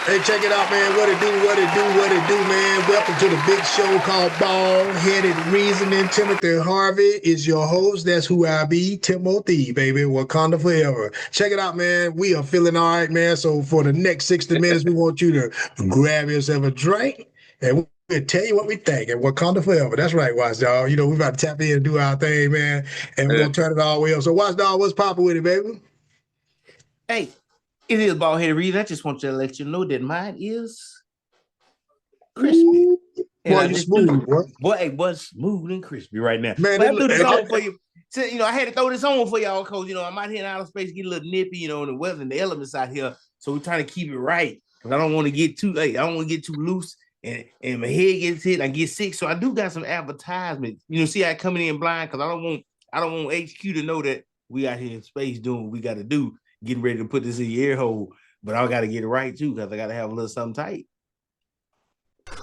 Hey, check it out, man. What it do, what it do, what it do, man. Welcome to the big show called Bald-Headed Reasoning. Timothy Harvey is your host. That's who I be, Timothy, baby. Wakanda forever. Check it out, man. We are feeling all right, man. So for the next 60 minutes, we want you to grab yourself a drink and we'll tell you what we think. And Wakanda forever. That's right, Watchdog. You know, we about to tap in and do our thing, man. And we're going to turn it all the way up. So Watchdog, what's popping with it, baby? Hey, it is Bald-Headed Reason. I just want to let you know that mine is crispy. Boy, you smooth, boy. Boy, it was smooth and crispy right now. Man, but I do this on for you. So, I had to throw this on for y'all because, I'm out here in outer space, get a little nippy, and the weather and the elements out here. So we're trying to keep it right because I don't want to get too late. I don't want to get too loose and my head gets hit and I get sick. So I do got some advertisement. See, I coming in blind because I don't want HQ to know that we out here in space doing what we got to do. Getting ready to put this in your ear hole, but I got to get it right too because I got to have a little something tight.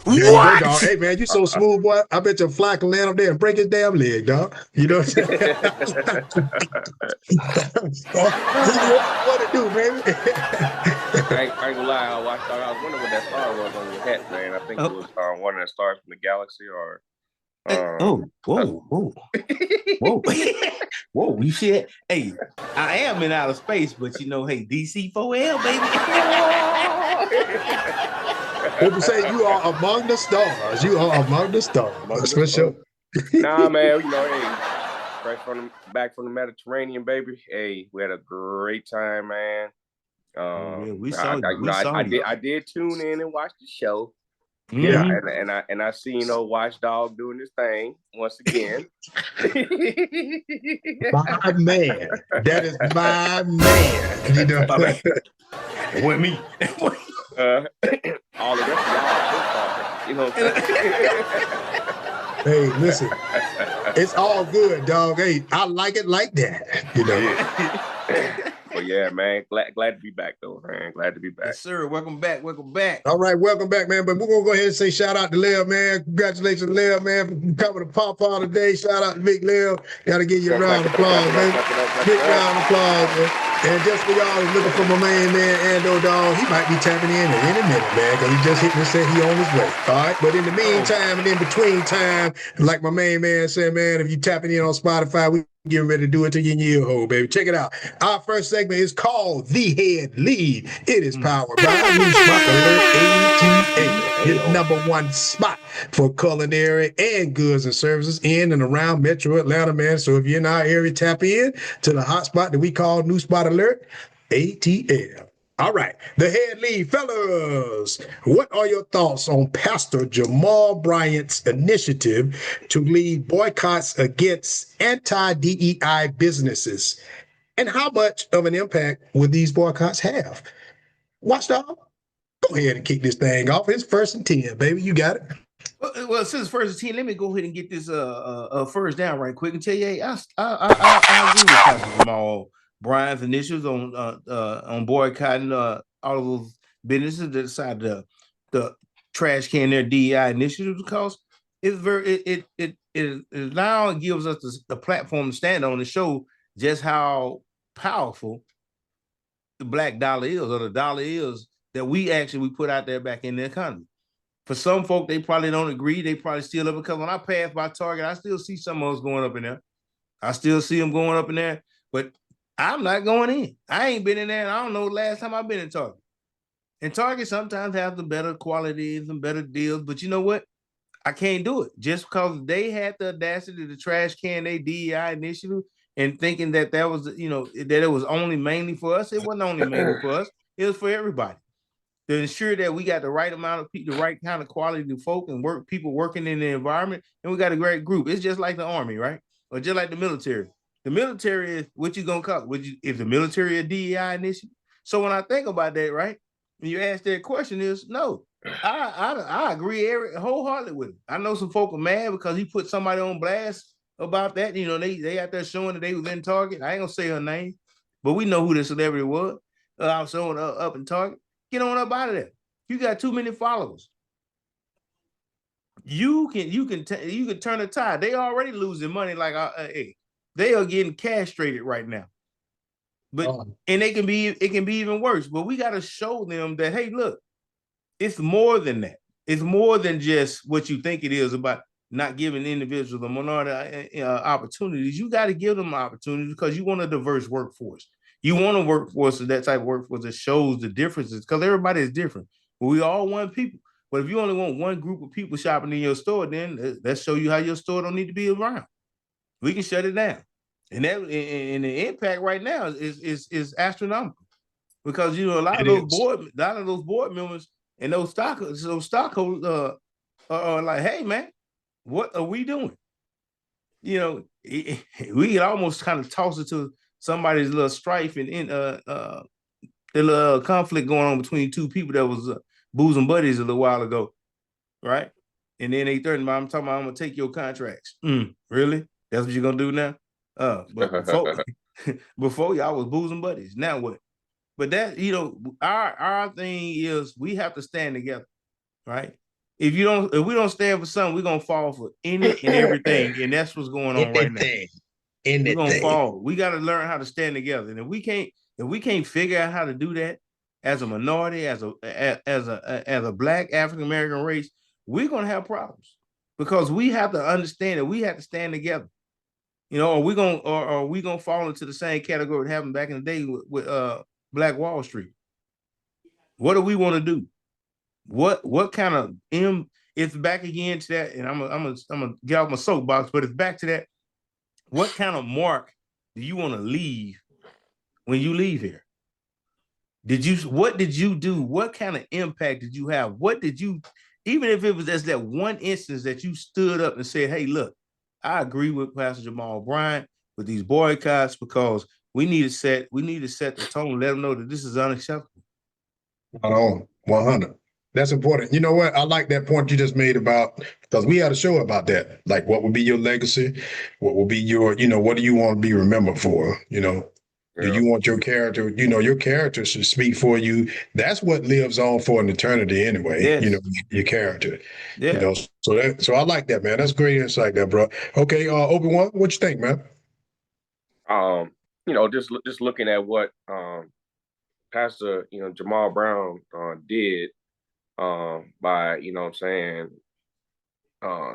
What? Go, hey man, you so smooth, boy. I bet your fly can land up there and break his damn leg, dog. You know what I'm saying? What it do, baby? I ain't gonna lie, I was wondering what that star was on your hat, man. I think it was one of the stars from the galaxy, or. Whoa. Whoa, you shit. Hey, I am in outer space, but hey, DC4L, baby. People say you are among the stars. You are among the stars. That's for sure. Nah, man, hey, back from the Mediterranean, baby. Hey, we had a great time, man. We saw you. I did tune in and watch the show. Mm-hmm. Yeah, and I seen Watchdog doing this thing once again. My man, that is my man. You know, with me. All the rest of y'all, you know. Hey, listen, it's all good, dog. Hey, I like it like that. You know. Well, yeah, man. Glad to be back, though, man. Glad to be back. Yes, sir. Welcome back. All right, welcome back, man. But we're gonna go ahead and say shout out to Lev, man. Congratulations, Lev, man, for coming to Pawpaw today. Shout out to Big Lev. Gotta give you a round of applause, man. Big round of applause, man. And just for y'all looking for my man, Ando Dog, he might be tapping in at any minute, man, because he just hit me and said he on his way. All right. But in the meantime and in between time, like my main man said, man, if you tapping in on Spotify, we getting ready to do it to your ear hole, baby. Check it out. Our first segment is called The Head Lead. It is powered by New Spot Alert ATA, your #1 spot for culinary and goods and services in and around Metro Atlanta, man. So if you're in our area, tap in to the hot spot that we call New Spot Alert ATL. All right, the head lead, fellas. What are your thoughts on Pastor Jamal Bryant's initiative to lead boycotts against anti-DEI businesses? And how much of an impact would these boycotts have? Watchdog, go ahead and kick this thing off. It's 1st and 10, baby. You got it. Well, since 1st and 10, let me go ahead and get this first down right quick and tell you, hey, I agree with Pastor Jamal Brian's initiatives on boycotting all of those businesses that decided to trash can their DEI initiatives because it now gives us the platform to stand on to show just how powerful the black dollar is, or the dollar is that we put out there back in the economy. For some folk, they probably don't agree. They probably still up because when I pass by Target, I still see some of us going up in there. I still see them going up in there, but I'm not going in. I ain't been in there, and I don't know the last time I've been in Target. And Target sometimes have the better qualities and better deals, but you know what? I can't do it just because they had the audacity to trash can their DEI initiative and thinking that was, that it was only mainly for us. It wasn't only mainly for us. It was for everybody to ensure that we got the right amount of people, the right kind of quality of folk and people working in the environment, and we got a great group. It's just like the Army, right? Or just like the military. The military is what you gonna call it? Is the military a DEI initiative? So when I think about that, right, when you ask that question, is no, I agree wholeheartedly with it. I know some folk are mad because he put somebody on blast about that. They out there showing that they was in Target. I ain't gonna say her name, but we know who the celebrity was. I was showing up in Target. Get on up out of there. You got too many followers. You can turn a tide. They already losing money. Like hey, they are getting castrated right now. But and it can be even worse. But we got to show them that, hey, look, It's more than that. It's more than just what you think it is about not giving individuals the minority opportunities. You got to give them opportunities because you want a diverse workforce. You want a workforce, that type of workforce that shows the differences, because everybody is different. We all want people. But if you only want one group of people shopping in your store, then let's show you how your store don't need to be around. We can shut it down. And the impact right now is astronomical, because a lot of those board members and those stockholders are like, hey man, what are we doing? We can almost kind of toss it to somebody's little strife and the little conflict going on between two people that was bosom buddies a little while ago, right? And then they threatened me. I'm talking about, I'm gonna take your contracts. Really? That's what you're gonna do now? But before y'all was bosom buddies. Now what? But that, our thing is we have to stand together, right? If we don't stand for something, we're gonna fall for any and everything, and that's what's going on right now. We're gonna fall. We got to learn how to stand together, and if we can't figure out how to do that as a minority, as a Black African American race, we're gonna have problems, because we have to understand that we have to stand together. Are we gonna fall into the same category that happened back in the day with Black Wall Street? What do we want to do? What kind of it's back again to that, and I'm gonna get off my soapbox, but it's back to that. What kind of mark do you want to leave when you leave here? What did you do? What kind of impact did you have? Even if it was just that one instance that you stood up and said, hey, look, I agree with Pastor Jamal Bryant with these boycotts, because we need to set the tone, let them know that this is unacceptable. 100. That's important. You know what? I like that point you just made about, because we had a show about that. Like, what would be your legacy? What will be your, what do you want to be remembered for? Do you want your character? Your character should speak for you. That's what lives on for an eternity anyway. Yes. Your character. Yeah. So I like that, man. That's great insight there, bro. Okay, Obi-Wan, what you think, man? Just looking at what Pastor, Jamal Brown did by,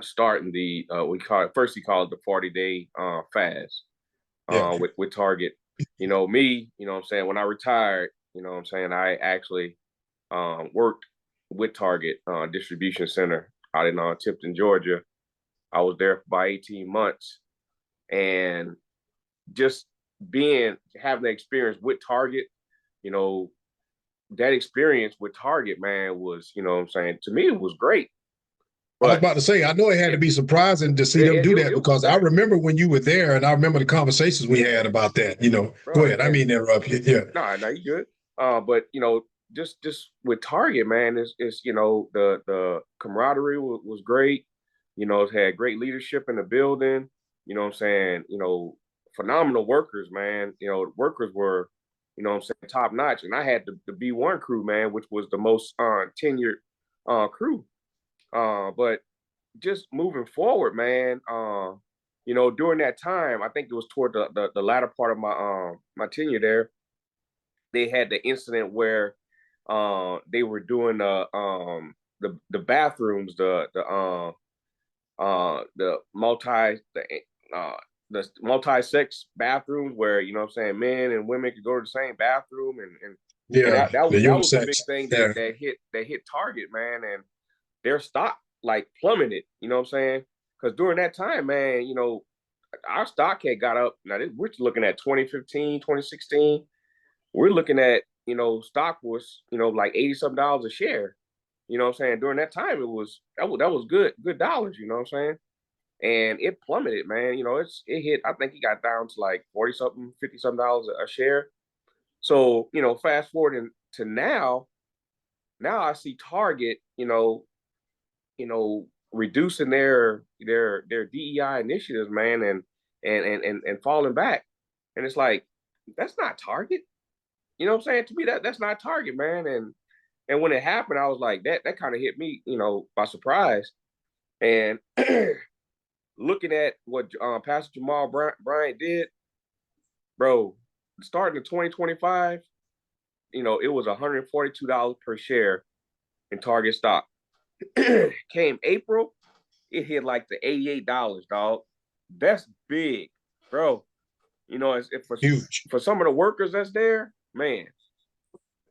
starting the he called it the 40-day fast with Target. Me, when I retired, I actually worked with Target distribution center out in Tipton, Georgia. I was there for about 18 months, and just having the experience with Target, that experience with Target, man, was, to me, it was great. But I was about to say, I know it had to be surprising to see them do that, because I remember when you were there, and I remember the conversations we had about that. Go ahead. I mean to interrupt you. Yeah. No, you good. But just with Target, man, it's the camaraderie was great. It had great leadership in the building. Phenomenal workers, man. Workers were, top notch. And I had the B1 crew, man, which was the most tenured crew. But just moving forward, man, during that time, I think it was toward the latter part of my tenure there, they had the incident where they were doing the bathrooms, the multi-sex bathrooms where, men and women could go to the same bathroom, and that was a big thing that hit Target, man, and their stock like plummeted, because during that time, man, our stock had got up. Now we're looking at 2015, 2016. We're looking at, stock was, like $80-something a share. During that time, that was good dollars, and it plummeted, man. It hit, I think it got down to like 40-something, $50-something a share. So, fast forward to now I see Target, reducing their DEI initiatives, man, and falling back. And it's like, that's not Target. To me, that's not Target, man. And when it happened, I was like, that kind of hit me, by surprise. And looking at what Pastor Jamal Bryant did, bro, starting in 2025, it was $142 per share in Target stock. Came April, it hit like the $88, dog. That's big, bro. You know, if for some of the workers that's there, man,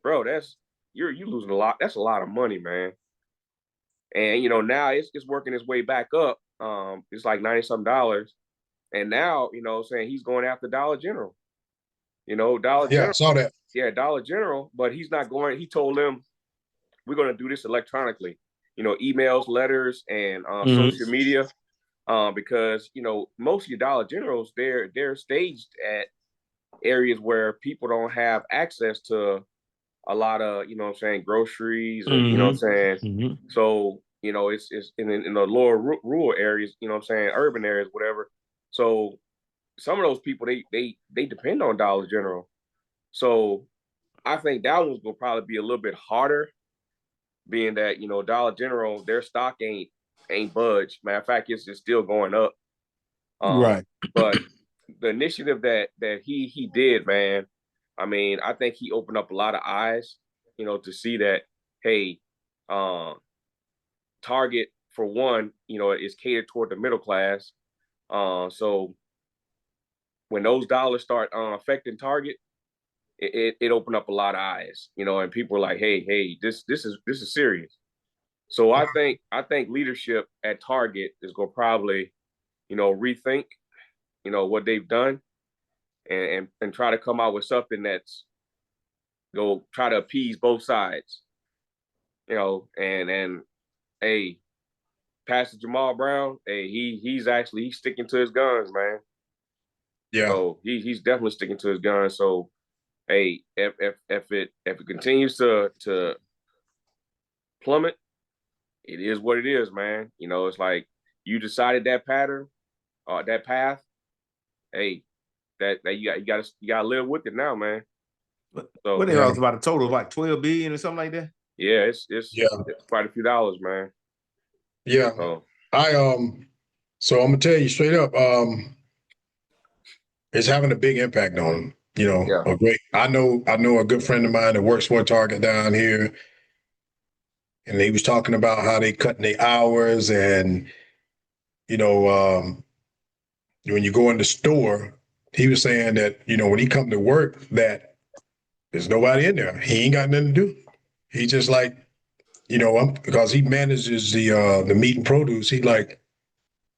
bro, that's you losing a lot. That's a lot of money, man. And you know, now it's working its way back up. It's like $90-something. And now, you know, saying he's going after Dollar General. You know, Dollar General. Yeah, I saw that. Yeah, Dollar General, but he's not going. He told them we're going to do this electronically. You know, emails, letters, and social media. Because you know, most of your Dollar Generals, they're staged at areas where people don't have access to a lot of, you know what I'm saying, groceries, and you know what I'm saying. So you know, it's in the lower rural areas, you know what I'm saying, urban areas, whatever. So some of those people, they depend on Dollar General. So I think that one's gonna probably be a little bit harder, being that, you know, Dollar General, their stock ain't budged. Matter of fact, it's just still going up. Right. But the initiative that he did, man, I mean, I think he opened up a lot of eyes, you know, to see that, hey, Target, for one, you know, is catered toward the middle class. So when those dollars start affecting Target, it opened up a lot of eyes, you know, and people are like, hey, this is serious. So I think leadership at Target is gonna probably, you know, rethink, you know, what they've done, and try to come out with something that's go try to appease both sides, you know, and hey, Pastor Jamal Brown, hey, he's sticking to his guns, man. Yeah. So he's definitely sticking to his guns. So hey, if it continues to plummet, it is what it is, man. You know, it's like you decided that pattern, that path. Hey, that you gotta live with it now, man. So what else about a total of like 12 billion or something like that? Yeah, it's quite a few dollars, man. Yeah. So I'm gonna tell you straight up, it's having a big impact on them. You know, I know a good friend of mine that works for a Target down here, and he was talking about how they cutting their hours, and you know, when you go in the store, he was saying that, you know, when he come to work, that there's nobody in there. He ain't got nothing to do. He just like, you know, because he manages the meat and produce. He like,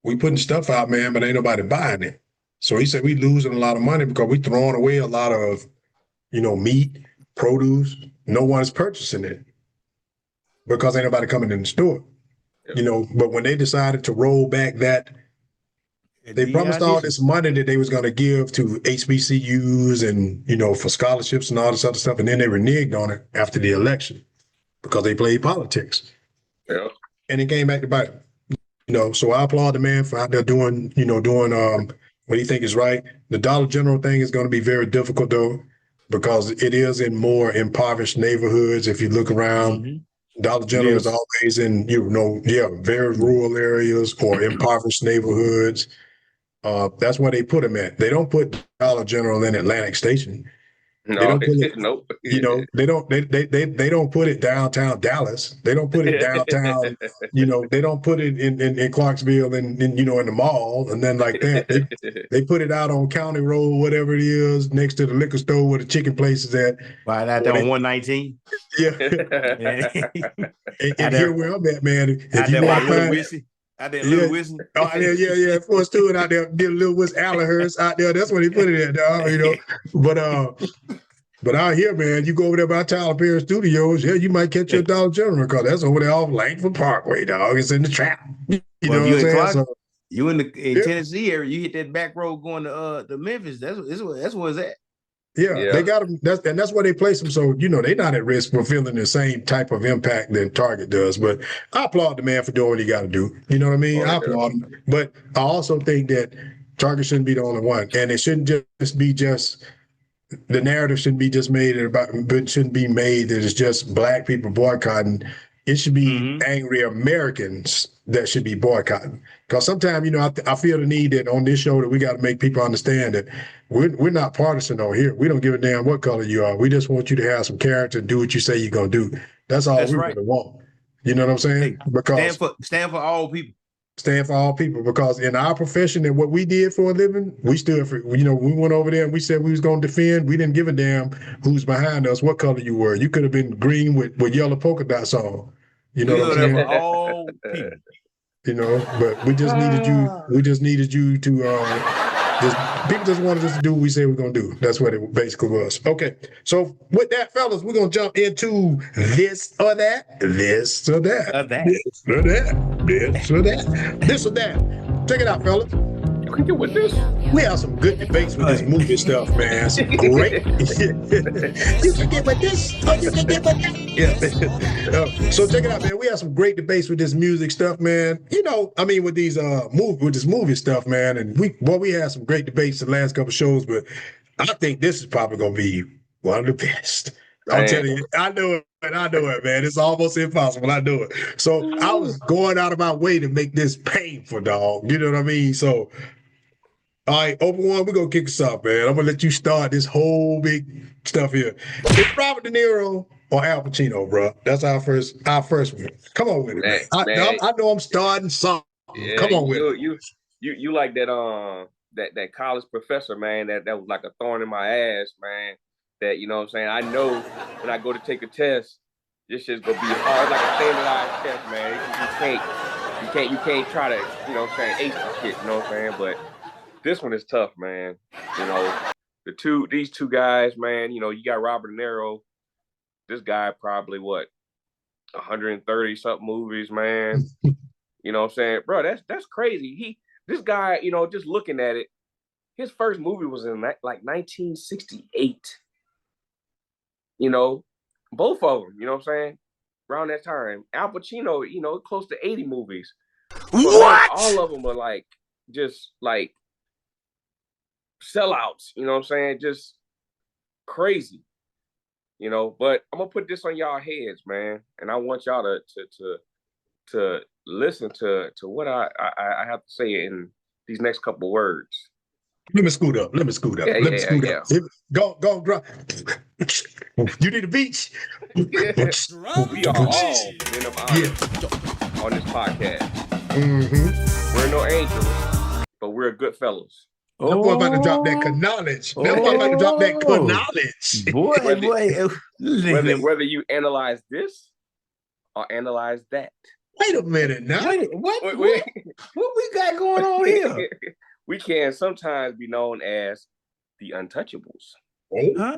we putting stuff out, man, but ain't nobody buying it. So he said we losing a lot of money because we throwing away a lot of, you know, meat, produce. No one's purchasing it because ain't nobody coming in the store. You know, but when they decided to roll back that, they promised all this money that they was going to give to HBCUs and, you know, for scholarships and all this other stuff, and then they reneged on it after the election because they played politics. Yeah. And it came back to bite them. You know, so I applaud the man for out there doing what he think is right. The Dollar General thing is going to be very difficult though, because it is in more impoverished neighborhoods. If you look around, Dollar General is always in, very rural areas or impoverished neighborhoods. That's where they put them at. They don't put Dollar General in Atlantic Station. No, they don't put it, nope. You know, they don't put it downtown Dallas. They don't put it downtown, you know, they don't put it in Clarksville and you know, in the mall and then like that. They put it out on County Road, whatever it is, next to the liquor store where the chicken place is at. Right out there on 119. Yeah. and here where I'm at, man. If you want to find out there, Little Whistler. Oh, yeah. Force Stewart out there, get a little Whistler, Allerhurst out there. That's what he put it at, dog. You know, but out here, man, you go over there by Tyler Perry Studios, you might catch your Dollar General because that's over there off Langford Parkway, dog. It's in the trap. You know what I'm saying? You in Tennessee area, you hit that back road going to Memphis. That's where it's at. Yeah, they got them. That's why they place them. So, you know, they're not at risk for feeling the same type of impact that Target does. But I applaud the man for doing what he got to do. You know what I mean? I applaud him. But I also think that Target shouldn't be the only one. And it shouldn't just be the narrative shouldn't be just made shouldn't be made that it's just black people boycotting. It should be angry Americans that should be boycotting. Because sometimes, you know, I feel the need that on this show that we got to make people understand that we're not partisan over here. We don't give a damn what color you are. We just want you to have some character and do what you say you're going to do. That's all we really want. You know what I'm saying? Hey, Because stand for all people. Stand for all people, because in our profession and what we did for a living, we stood for, we went over there and we said we was going to defend. We didn't give a damn who's behind us, what color you were. You could have been green with yellow polka dots on. You know what I'm saying? For all people. But we just needed you. We just needed you to people just wanted us to do what we said we're gonna do. That's what it basically was. Okay. So with that, fellas, we're gonna jump into this or that, this or that, this or that, this or that, this or that. Check it out, fellas. You can get with this. We have some good debates with this movie stuff, man. Some great. You can get with this, or you can get with that. Yeah. So check it out, man. We have some great debates with this music stuff, man. With these with this movie stuff, man. And we had some great debates the last couple shows, but I think this is probably gonna be one of the best. Man. I'm telling you, I know it, man. It's almost impossible. I know it. So I was going out of my way to make this painful, dog. You know what I mean? So. All right, Open One, we're going to kick us off, man. I'm going to let you start this whole big stuff here. It's Robert De Niro or Al Pacino, bro. That's our first one. Come on with it, man. I know I'm starting something. Yeah, come on with it. You like that college professor, man, that was like a thorn in my ass, man. That, you know what I'm saying? I know when I go to take a test, this shit's going to be hard, like a standardized test, man. You can't try to, you know what I'm saying, ace the shit, you know what I'm saying? But this one is tough, man. These two guys, man, you got Robert De Niro. This guy probably 130 something movies, man. You know what I'm saying? Bro, that's crazy. This guy, just looking at it, his first movie was in like 1968. Both of them, you know what I'm saying? Around that time. Al Pacino, close to 80 movies. What? All of them are just sellouts, you know what I'm saying? Just crazy, but I'm gonna put this on y'all heads, man, and I want y'all to listen to what I have to say in these next couple words. Let me scoot up. Yeah. Go drop. You need a beach. We are all men of honor on this podcast. Mm-hmm. We're no angels, but we're good fellows. That boy about to drop that knowledge. Whether you analyze this or analyze that. Wait a minute now. What we got going on here? We can sometimes be known as the untouchables. Huh?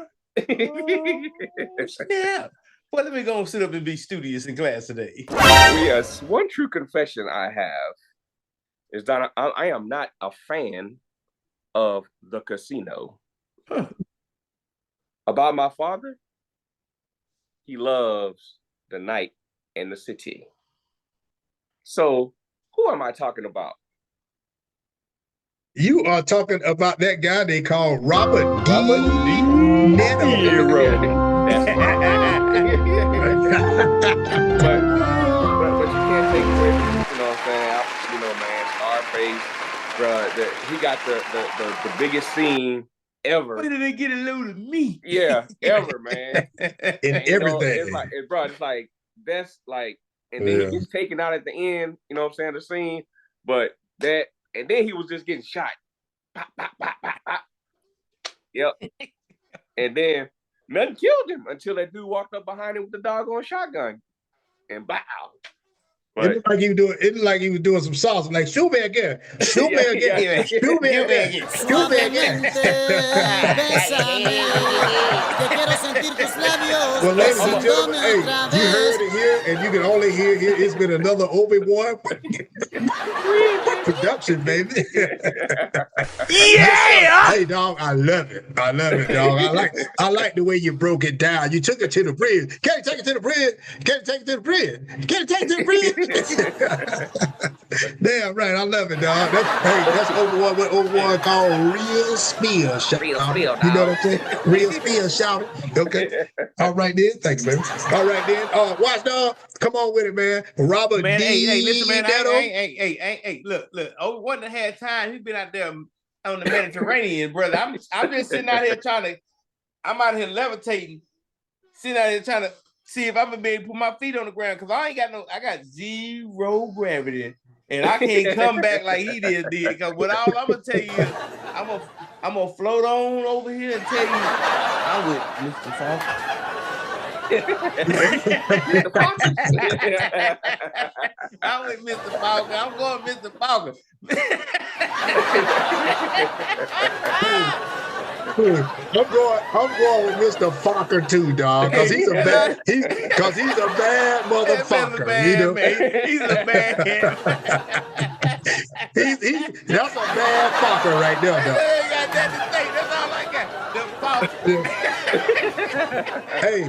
Snap. Well, let me go sit up and be studious in class today. Yes, one true confession I have is that I am not a fan of The Casino. About my father, he loves the night and the city. So, who am I talking about? You are talking about that guy they call Robert De Niro. That's but you can't take away from, you know what I'm saying? Al Pacino, man, Scarface. He got the biggest scene ever. Where did they get a load of me? Yeah, ever, man. In everything. It's like that's like, and then he gets taken out at the end. You know what I'm saying? The scene, but that, and then he was just getting shot. Pop, pop, pop, pop, pop. Yep. And then nothing killed him until that dude walked up behind him with the doggone shotgun, and bow. It looked like he was doing some salsa, like shoot me again. Well, ladies and gentlemen, hey, you heard it here, and you can only hear here. It's been another Obi-Wan production, baby. Yeah. Hey, dog, I love it, dog. I like the way you broke it down. You took it to the bridge. Can't take it to the bridge. Can't take it to the bridge. Can't take it to the bridge. Damn right, I love it, dog. That's Obi-Wan, what Obi-Wan called real spill shout. You know what I'm saying? Real spill shout. Okay. All right then. Thanks, man. All right then. Watch, dog. Come on with it, man. Robert man, D. Hey, listen, man. Hey, look. Obi-Wan had time. He's been out there on the Mediterranean, brother. I'm just sitting out here I'm out here levitating, sitting out here trying to see if I'm gonna be able to put my feet on the ground because I got zero gravity. And I can't come back like he did. Because what all I'm gonna tell you is I'm gonna float on over here and tell you I'm with Mr. Falcon. Mr. Falcon. I'm with Mr. Falcon. I'm going Mr. Falcon. I'm going with Mr. Falcon too, dog. Cause he's a bad motherfucker. He's a bad that's a bad fucker right there, dog. I ain't got that to say. That's all I got. Hey,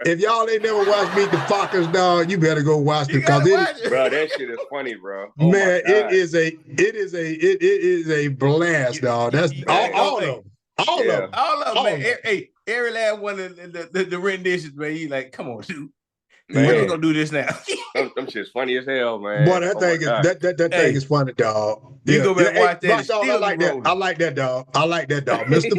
if y'all ain't never watched Meet the Fockers, dog, you better go watch it. Bro, that shit is funny, bro. Oh man, it is a blast, dog. That's all of them. All of them, man. Hey, every last one of the renditions, man. You like, come on, dude. Man. We're gonna do this now. them shit's funny as hell, man. Boy, that thing is funny, dog. You go back and watch that. I like that. I like that, dog. Mister,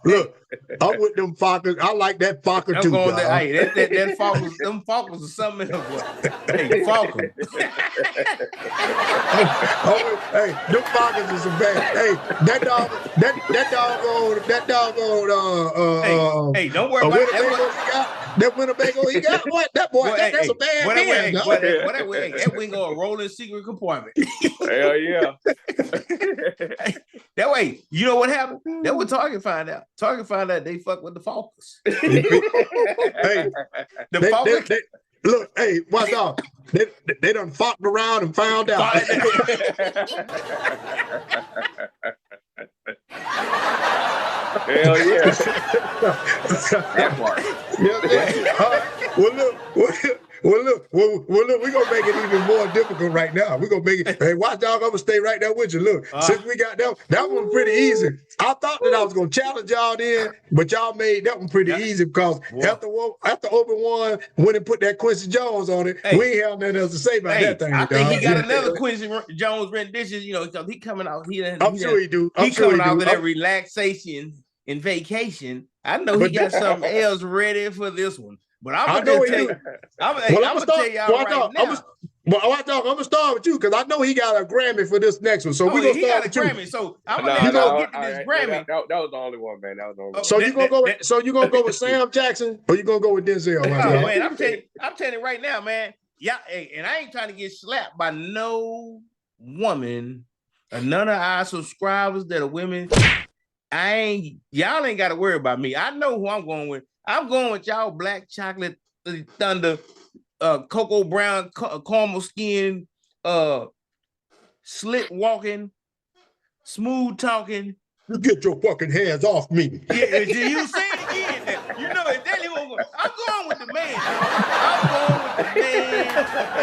look, I'm with them Fockers. I like that Focker too, dog. Hey, that Falcons, them Falcons are something else. Hey, Falcon. Hey, them Fockers is a bad. Hey, that doggone. Hey, don't worry about that. That Winnebago he got, what? That boy, that's a bad man. That wing on a rolling secret compartment. Hell yeah. That way, you know what happened? That what Target find out. Target find out they fuck with the Falcons. Hey, the Falcons. Look, hey, watch out. They done fucked around and found out. Hell yeah. That part. Well, look, we're gonna make it even more difficult right now. We're gonna make it, hey, watch, dog, I'm gonna stay right there with you. Look, since we got that one pretty easy. I thought that I was gonna challenge y'all then, but y'all made that one pretty easy because after open one, when they put that Quincy Jones on it, we ain't have nothing else to say about that thing. I think he got another Quincy Jones rendition, you know, because he coming out here. I'm sure he do. He coming out with that relaxation and vacation. I know he got something else ready for this one. But I'm gonna tell you, I'm gonna tell y'all right now. I'm gonna start with you because I know he got a Grammy for this next one. So we're gonna start with you. Grammy. So I'm gonna get to this Grammy. That was the only one, man. That was the only one. So you gonna go with Sam Jackson or you gonna go with Denzel? Oh, man, I'm telling you right now, man. Yeah, hey, and I ain't trying to get slapped by no woman or none of our subscribers that are women. Y'all ain't got to worry about me. I know who I'm going with. I'm going with y'all Black Chocolate Thunder, cocoa brown, caramel skin, slick walking, smooth talking. You get your fucking hands off me. Yeah, you say it again. You know exactly what I'm going. I'm going with the man.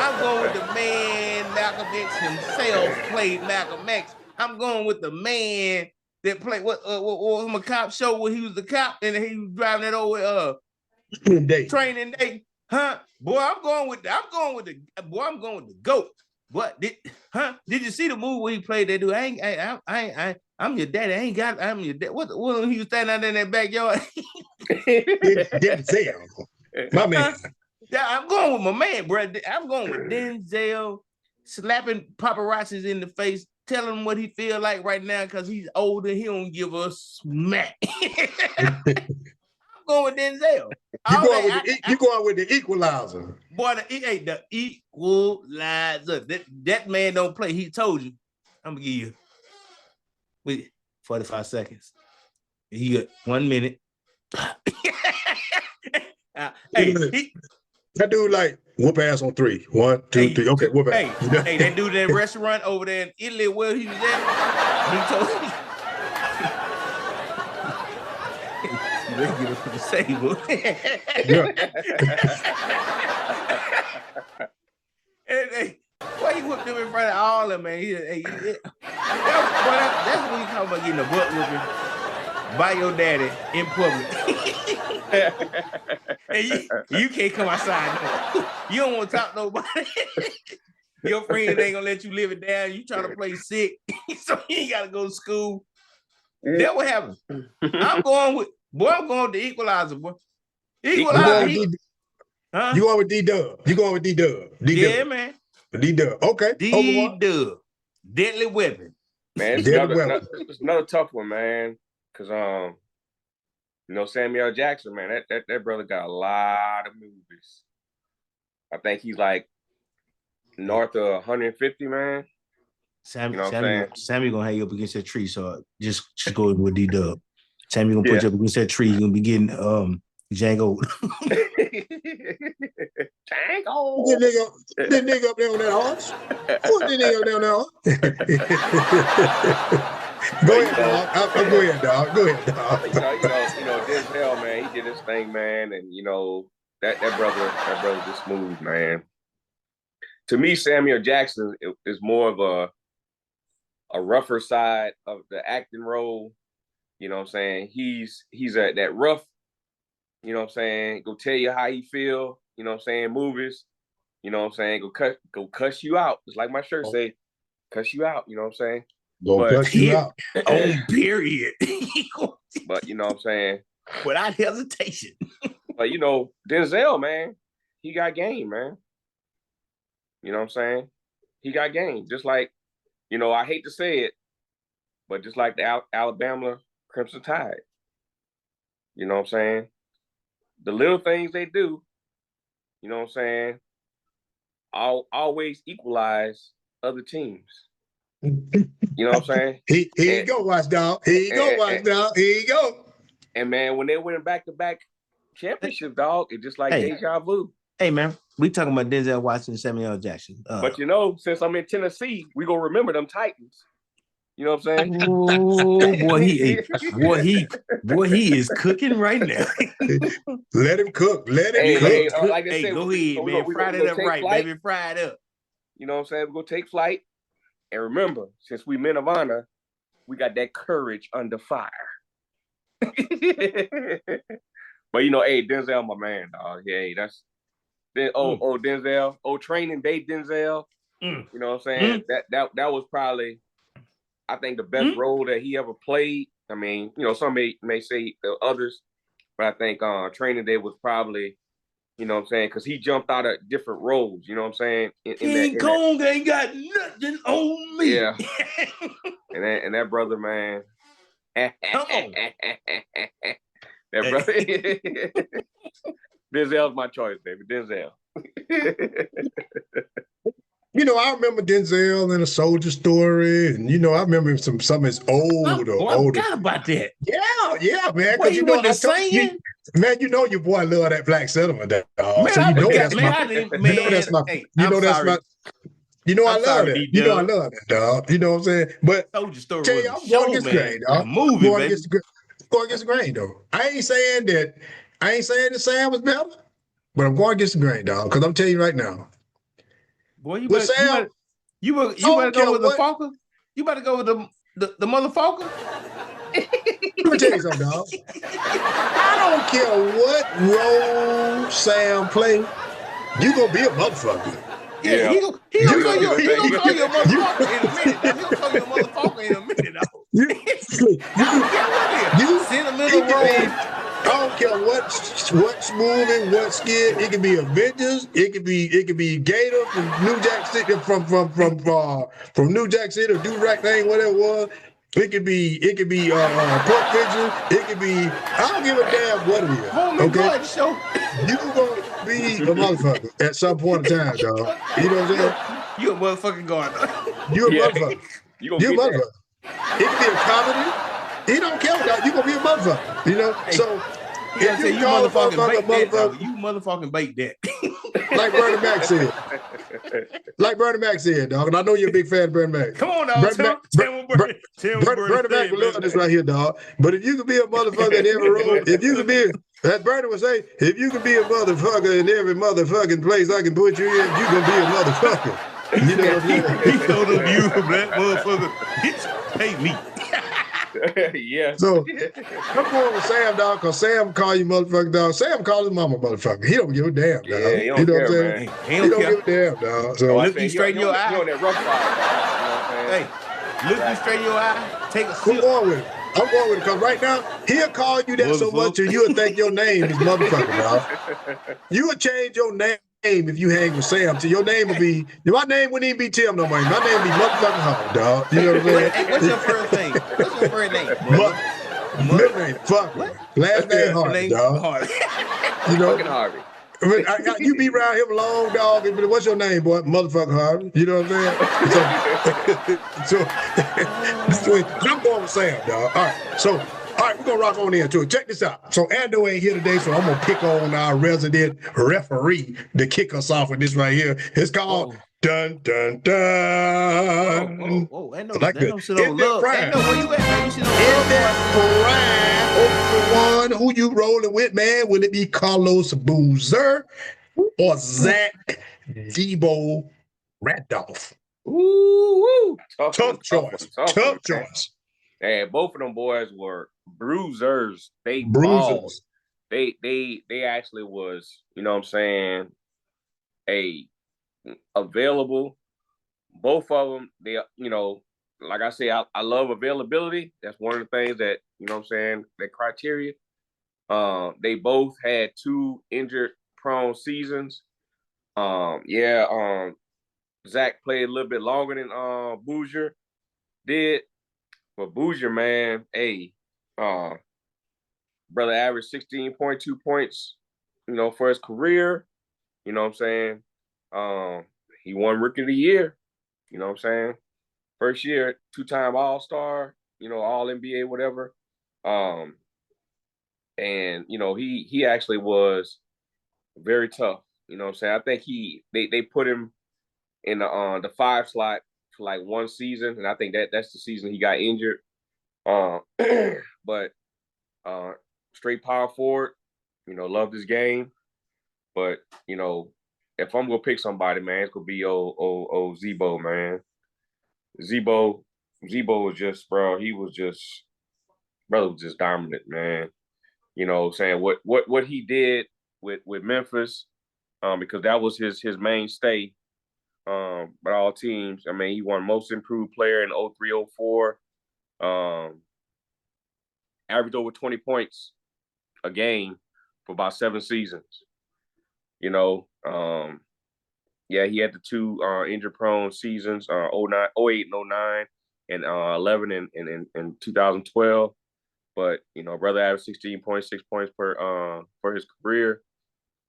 I'm going with the man. Malcolm X himself played Malcolm X. I'm going with the man that played what was a cop show where he was the cop and he was driving that old training day, huh? Boy, I'm going with the GOAT. What did you see the movie where he played that dude? I'm your daddy. I'm your dad. What he was standing out there in that backyard? Denzel, my man. Yeah, I'm going with my man, bro. I'm going with Denzel slapping paparazzis in the face, telling him what he feel like right now because he's older. He don't give a smack. I'm going with Denzel. You going with the equalizer. Boy, the equalizer. That man don't play. He told you. I'm going to give you 45 seconds. You got 1 minute. That dude like whoop ass on 3. 1, 2, 3. Okay, whoop ass. Hey, that dude at that restaurant over there in Italy where he was at, he told me. Let's get it for the table. Hey, why you whipped him in front of all of them, man? That's when you talk about getting a butt whooping by your daddy in public. And you can't come outside no. You don't want to talk to nobody. Your friends ain't gonna let you live it down. You trying to play sick, so you ain't gotta go to school. That what happened. I'm going with the equalizer, boy. Equalizer. You going with D-Dub. You going with D-Dub. Yeah, man. D-Dub. Okay. D-Dub. Deadly weapon. Man, it's another tough one, man. Because Samuel Jackson, man, that brother got a lot of movies. I think he's like north of 150, man. Sammy gonna have you up against that tree, so just go with D-Dub. Sammy gonna put you up against that tree. You're gonna be getting Django. Django. That nigga up there on that horse. Who's that nigga up there on that horse? Go ahead, dog. Go ahead, dog. Denzel, man, he did his thing, man, and that brother just smooth, man. To me, Samuel Jackson is more of a rougher side of the acting role. You know what I'm saying? He's at that rough, you know what I'm saying, go tell you how he feel, you know what I'm saying, movies, you know what I'm saying, go cuss you out. Just like my shirt say, cuss you out, you know what I'm saying? Cuss you out. On period. But you know what I'm saying? Without hesitation. But Denzel, man, he got game, man. You know what I'm saying? He got game. Just like, I hate to say it, but just like the Alabama Crimson Tide. You know what I'm saying? The little things they do, you know what I'm saying, always equalize other teams. You know what I'm saying? Here you go, watch dog. Here you go. And man, when they went back-to-back championships, dog, it's just like deja vu. Hey, man, we talking about Denzel Washington and Samuel L. Jackson. But since I'm in Tennessee, we gonna remember them Titans. You know what I'm saying? Oh boy, he is cooking right now. Let him cook. Let him cook. Like I said, go ahead, man. Fry it up right, flight. baby. Fry it up. You know what I'm saying? We're gonna take flight. And remember, since we men of honor, we got that courage under fire. But Denzel, my man, dog. Yeah, that's Denzel. Training Day Denzel. You know what I'm saying? That was probably, I think, the best role that he ever played. I mean, some may say the others, but I think Training Day was probably, you know what I'm saying, because he jumped out of different roles. You know what I'm saying? King Kong ain't got nothing on me. Yeah. and that brother, man. Come on. That brother. Denzel's my choice, baby. Denzel. I remember Denzel in A Soldier Story, and I remember some of his older. I forgot about that. Yeah, man. Because man, your boy love that black sentiment, dog. Man, so I love that, dog. You know what I'm saying? But Soldier Story tell you, I'm going against the grain, dog. Movie, going against the grain, though. I ain't saying that Sam was better, but I'm going against the grain, dog. Because I'm telling you right now. Boy, you better go with the Falcon. You better go with the motherfucker. Let me tell you something, dog. I don't care what role Sam play, you gonna be a motherfucker. Yeah. He gonna call you a motherfucker in a minute. He gonna call you a motherfucker in a minute, dog. You sentimental role. I don't care what movie, what skit. It could be Avengers. It could be Gator from New Jack City, from New Jack City or Do-Rag thing, whatever it was. It could be Pulp Fiction. It could be, I don't give a damn what it is. Okay, show. You gonna be a motherfucker at some point in time, dog. You know what I'm saying? You a motherfucking guard. You a motherfucker. You a motherfucker. It could be a comedy. He don't care, dog. You gonna be a motherfucker. You know. Hey, so if you motherfucking bake that. Like Bernie Mac said. Dog. And I know you're a big fan of Bernie Mac. Come on, dog. Bernie Mac will love this right here, dog. But if you could be a motherfucker in every room, as Bernie would say, if you could be a motherfucker in every motherfucking place I can put you in, you gonna be a motherfucker. You know what I'm saying? He told him, you black motherfucker, bitch, pay me. Yeah. So I'm going with Sam, dog, because Sam call you motherfucker, dog. Sam call his mama motherfucker. He don't give a damn, dog. Yeah, he don't you know care, what I'm saying? man. He don't give a damn, dog. So look you straight in your eye. He on that rough side. Hey, look you straight in your eye. Take a sip. I'm going with it. I'm going with it because right now he'll call you that so much and you'll think your name is motherfucker, dog. You would change your name if you hang with Sam. So your name would be, my name wouldn't even be Tim no more. My name would be motherfucking Hard, dog. You know what I'm saying? Hey, what's your first name? What's your first name? Middle name, fuck. Last name Harvey, dog. Harvey. You know, fucking Harvey. You be around him long, dog. What's your name, boy? Motherfucker Harvey. You know what I'm saying? So I'm going with Sam, dog. All right, we're gonna rock on into it. Check this out. So Ando ain't here today, so I'm gonna pick on our resident referee to kick us off with this right here. It's called Dun Dun Dun. Ando, like Ando sit on love. Ando, where you at, man? You sit on love. Who you rolling with, man? Will it be Carlos Boozer or Zach Debo Randolph? Ooh, tough choice. And both of them boys were bruisers. They bruisers. Balled. They actually was, you know what I'm saying, available. Both of them, they, you know, like I say, I love availability. That's one of the things that, you know what I'm saying, that criteria. They both had 2 injured-prone seasons. Zach played a little bit longer than Boozer did. But Boozer, man, brother averaged 16.2 points, you know, for his career. You know what I'm saying? He won Rookie of the Year. You know what I'm saying? First year, 2-time All-Star, you know, All-NBA, whatever. And, you know, he actually was very tough. You know what I'm saying? I think they put him in the 5 slot for like 1 season, and I think that's the season he got injured. But straight power forward, you know, loved his game. But, you know, if I'm gonna pick somebody, man, it's gonna be old Zebo, man. Zebo was just, bro, brother was just dominant, man. You know, saying what he did with Memphis, because that was his mainstay. But all teams, I mean, he won Most Improved Player in 03-04. Averaged over 20 points a game for about 7 seasons. You know, he had the 2 injury-prone seasons, 08 and 09, and 11 in 2012. But, you know, brother averaged 16.6 points for his career.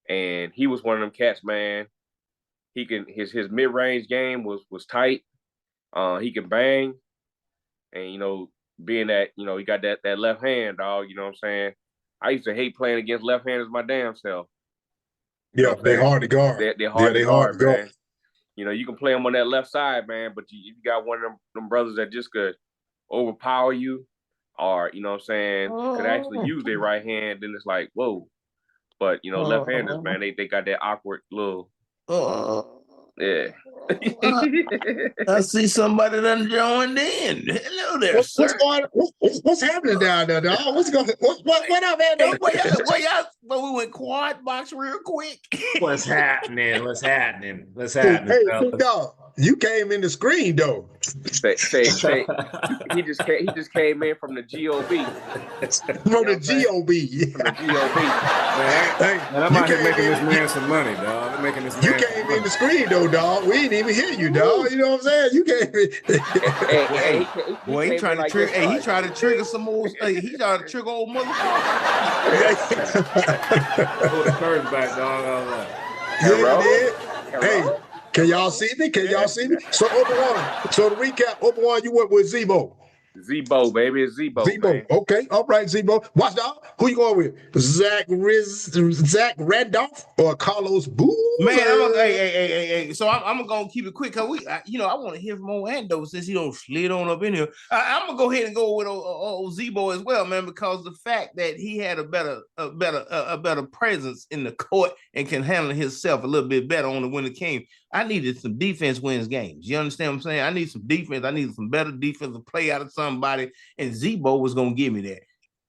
And he was one of them cats, man. He can his mid-range game was tight. He can bang. And, you know, being that, you know, he got that left hand, dog, you know what I'm saying? I used to hate playing against left-handers my damn self. Yeah, they're hard to guard. They're hard to guard, man. You know, you can play them on that left side, man, but you got one of them brothers that just could overpower you, or, you know what I'm saying, could actually use their right hand, then it's like, whoa. But, you know, left-handers, man, they got that awkward little, yeah. I see somebody done joined in. Hello there, sir. What's happening down there, dog? What's going? What up, man? But we went quad box real quick. What's happening? Hey, dog, you came in the screen though. Say, he just came in from the GOB. From the GOB. Man, I'm out here making this man some money, dog. I'm making this man. You came in the screen though, dog. We didn't even hear you, dog. You know what I'm saying? You came in. Boy, he trying to trigger. Hey, he tried to trigger some old. He tried to trigger old motherfucker. Pull the curtain back, dog. Hey, can y'all see me? So, to recap, Obi-Wan, you went with Zebo. Zebo, baby. It's Zebo. Man. Okay. All right, Zebo. Watch out. Who you going with? Zach Randolph or Carlos Boozer? Man, hey. So I'm gonna keep it quick because I want to hear from old Ando since he don't slid on up in here. I'm gonna go ahead and go with old Zebo as well, man, because the fact that he had a better presence in the court and can handle himself a little bit better on when it came. I needed some defense wins games. You understand what I'm saying? I need some defense. I needed some better defensive play out of somebody, and Zebo was gonna give me that.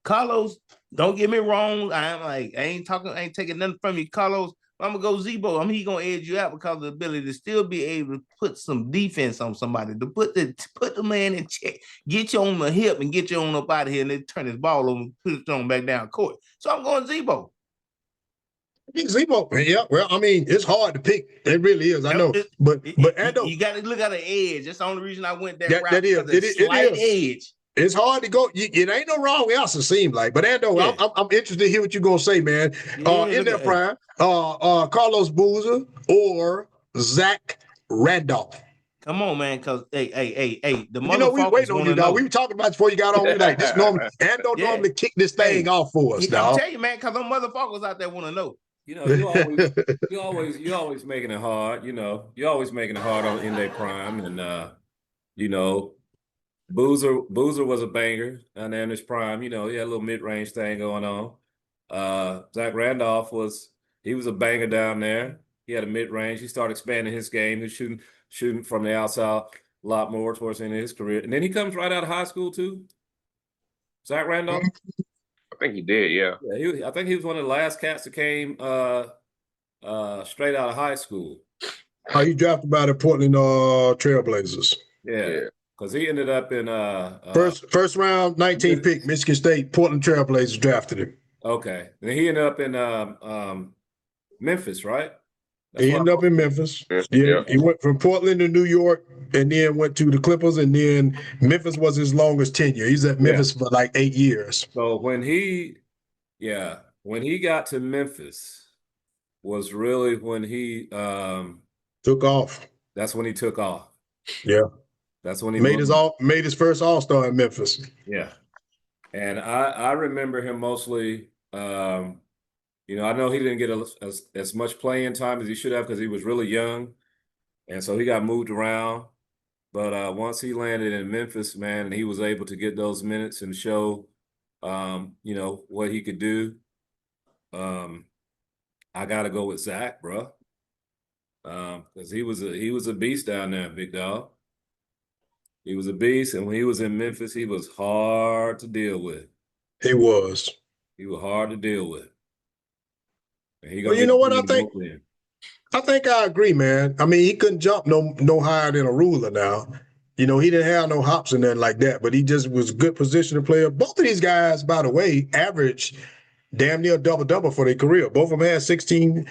Carlos, don't get me wrong. I ain't taking nothing from you, Carlos. I'm gonna go Zebo. I mean, he gonna edge you out because of the ability to still be able to put some defense on somebody, to put the man in check, get you on the hip and get you on up out of here, and then turn his ball over and put it on back down court. So I'm going Zebo. Zebo, yeah. Well, I mean, it's hard to pick. It really is. I know, but Ando, you got to look at an edge. That's the only reason I went that route. That is. It is. Edge. It's hard to go. It ain't no wrong answer, seem like. But Ando, yeah. I'm interested to hear what you're gonna say, man. In their prime, Carlos Boozer or Zach Randolph. Come on, man, because hey, the motherfuckers. You know, we waiting on you, dog. We were talking about before you got on. We like this normally. Ando normally kick this thing off for us, dog. I'm telling you, man, because them motherfuckers out there want to know. You know, you always making it hard. You know, you're always making it hard in their prime, and you know. Boozer was a banger down there in his prime. You know, he had a little mid-range thing going on. Zach Randolph was a banger down there. He had a mid-range. He started expanding his game. He was shooting from the outside a lot more towards the end of his career. And then he comes right out of high school too. Zach Randolph? I think he did, yeah. Yeah, I think he was one of the last cats that came straight out of high school. He drafted by the Portland Trailblazers. Yeah. Because he ended up in first round, 19th pick, Michigan State, Portland Trailblazers drafted him. Okay. And he ended up in Memphis, right? He ended up in Memphis. Yeah. He went from Portland to New York and then went to the Clippers, and then Memphis was his longest tenure. He's at Memphis for like 8 years. So when he got to Memphis was really when he took off. That's when he took off. Yeah. That's when he made his first All-Star in Memphis. Yeah. And I remember him mostly, you know, I know he didn't get as much playing time as he should have because he was really young. And so he got moved around. But once he landed in Memphis, man, and he was able to get those minutes and show, you know, what he could do, I got to go with Zach, bro. Because he was a beast down there, big dog. He was a beast, and when he was in Memphis, he was hard to deal with. He was. He was hard to deal with. Well, you know what I think? I think I agree, man. I mean, he couldn't jump no higher than a ruler now. You know, he didn't have no hops and nothing like that, but he just was a good position player. Both of these guys, by the way, averaged damn near double-double for their career. Both of them had 16,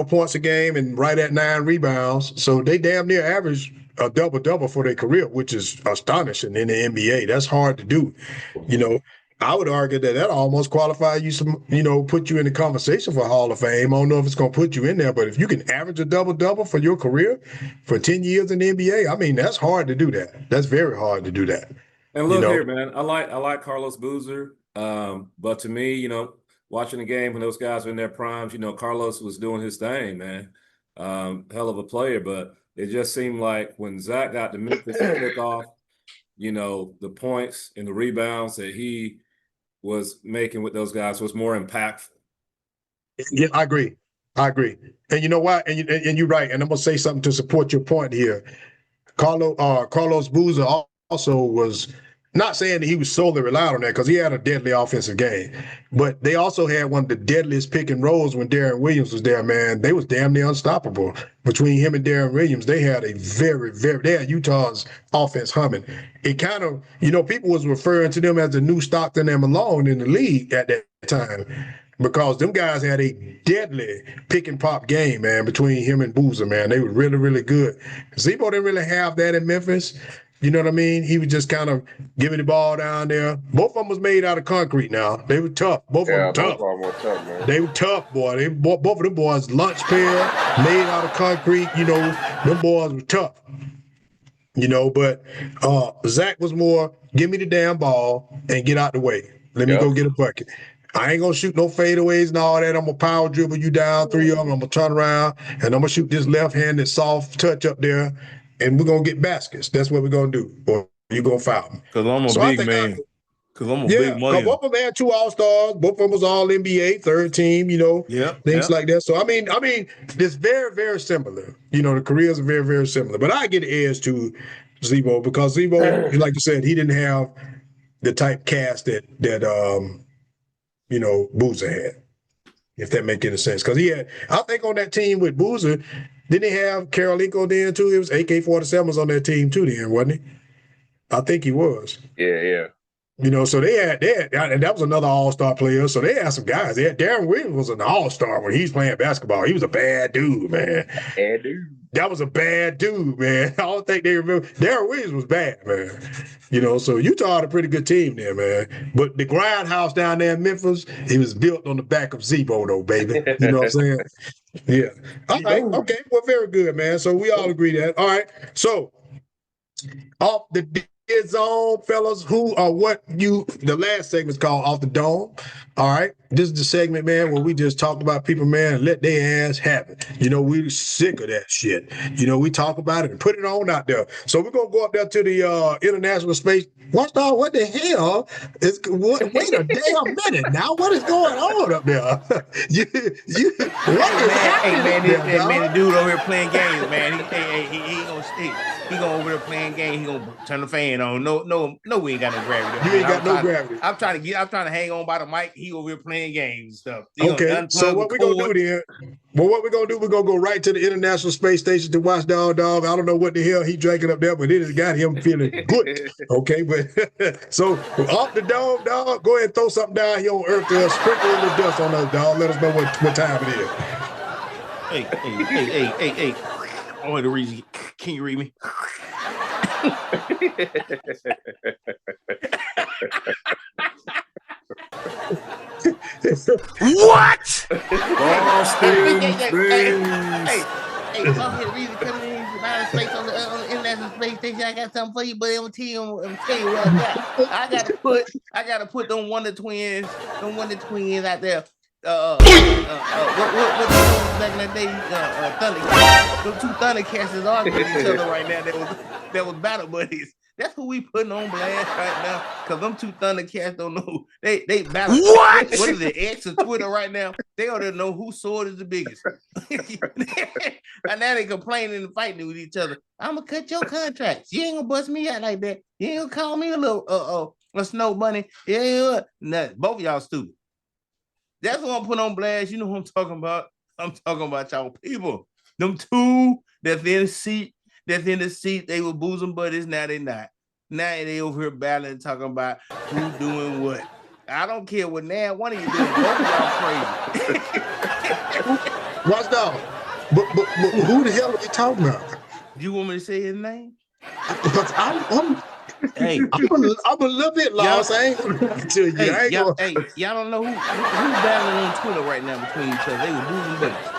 points a game and right at 9 rebounds. So they damn near averaged a double-double for their career, which is astonishing in the NBA. That's hard to do. I would argue that almost qualifies you put you in the conversation for Hall of Fame. I don't know if it's going to put you in there, but if you can average a double-double for your career for 10 years in the NBA, I mean, that's hard to do that. That's very hard to do that. And look here, man, I like Carlos Boozer, but to me, watching the game when those guys were in their primes, Carlos was doing his thing, man. Hell of a player, but it just seemed like when Zach got to Memphis and took off, the points and the rebounds that he was making with those guys was more impactful. Yeah, I agree. And you know what? And you're right. And I'm gonna say something to support your point here. Carlos Boozer also was not saying that he was solely relied on that because he had a deadly offensive game, but they also had one of the deadliest pick and rolls when Darren Williams was there, man. They was damn near unstoppable. Between him and Darren Williams, they had a they had Utah's offense humming. It kind of, people was referring to them as the new Stockton and Malone in the league at that time because them guys had a deadly pick and pop game, man, between him and Boozer, man. They were really, really good. Zebo didn't really have that in Memphis. You know what I mean? He was just kind of giving the ball down there. Both of them was made out of concrete now. They were tough. Both of them tough. Both of them were tough, man. They were tough, boy. Both of them boys, lunch pail, made out of concrete. Them boys were tough. But Zach was more, give me the damn ball and get out the way. Let me go get a bucket. I ain't going to shoot no fadeaways and all that. I'm going to power dribble you down 3 of them. I'm going to turn around, and I'm going to shoot this left-handed soft touch up there. And we're going to get baskets. That's what we're going to do. Or you're going to foul me. Because I'm a big man. Because I'm a big money. Both of them had 2 All-Stars. Both of them was all NBA, third team, things like that. So, I mean, it's very, very similar. The careers are very, very similar. But I get the edge to Zebo because Zebo, like you said, he didn't have the type cast that Boozer had. if that make any sense. Because I think on that team with Boozer, didn't he have Karolinko then too? It was AK-47s on that team too then, wasn't he? I think he was. Yeah. So they had, and that was another all-star player. So they had some guys. Darren Williams was an all-star when he's playing basketball. He was a bad dude, man. Bad dude. That was a bad dude, man. I don't think they remember. Darren Williams was bad, man. So Utah had a pretty good team there, man. But the grindhouse down there in Memphis, it was built on the back of Zebo, though, baby. You know what I'm saying? Yeah. All right. Okay. Well, very good, man. So we all agree that. All right. So off the zone, fellas, who or what the last segment's called Off the Dome. All right. This is the segment, man, where we just talk about people, man, and let their ass have it. We're sick of that shit. We talk about it and put it on out there. So we're gonna go up there to the International Space. Watchdog, what the hell wait a damn minute now. What is going on up there? What is happening? Hey, man, the dude over here playing games, man. He gonna stick. He gonna over there playing games. He gonna turn the fan on. No, we ain't got no gravity. You ain't got no gravity. I'm trying to hang on by the mic. He over here playing games and stuff. Okay, so what we're gonna do then? Well, what we're gonna do? We're gonna go right to the International Space Station to watch Dog. I don't know what the hell he drinking up there, but it has got him feeling good. Okay, but so off the dome, dog. Go ahead and throw something down here on Earth to sprinkle a little dust on us, dog. Let us know what time it is. Hey. I want to read you. Can you read me? What? Boston, Hey, BaldHeaded Reason coming in from outer space on the International Space Station. I got something for you, but I'm tell you what I got. I gotta put them Wonder Twins out there. What back in that day? Thundercats. Those two Thundercats is arguing with each other right now. That was battle buddies. That's who we putting on blast right now, because them two Thundercats don't know. They battle. What is the X of Twitter right now? They don't know whose sword is the biggest. And now they complaining and fighting with each other. I'm gonna cut your contracts. You ain't gonna bust me out like that. You ain't gonna call me a little a snow bunny. Yeah, nah, both of y'all stupid. That's what I'm putting on blast. You know what I'm talking about? I'm talking about y'all people. Them two that's in the seat. They were bosom buddies. Now they not. Now they over here battling, talking about who doing what. I don't care what now one of you doing. Both of y'all crazy. Watchdog. But who the hell are we talking about? You want me to say his name? Because I'm a little bit lost. I ain't gonna tell you. Y'all don't know who's battling on Twitter right now between each other. They were bosom buddies.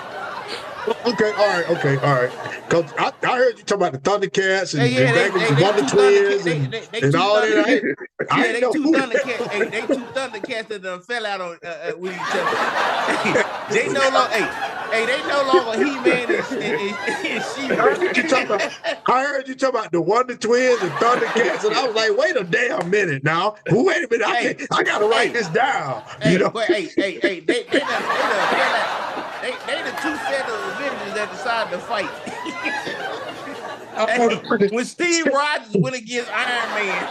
Okay, all right. Because I heard you talking about the Thundercats and the Wonder Twins and all that. They two Thundercats that done fell out on with each other. They no longer He-Man and She-Ra. I heard you talking about the Wonder Twins and Thundercats, and I was like, wait a damn minute now. Wait a minute, I gotta write this down. They done fell out. They the two set of Avengers that decided to fight. When Steve Rogers went against Iron Man.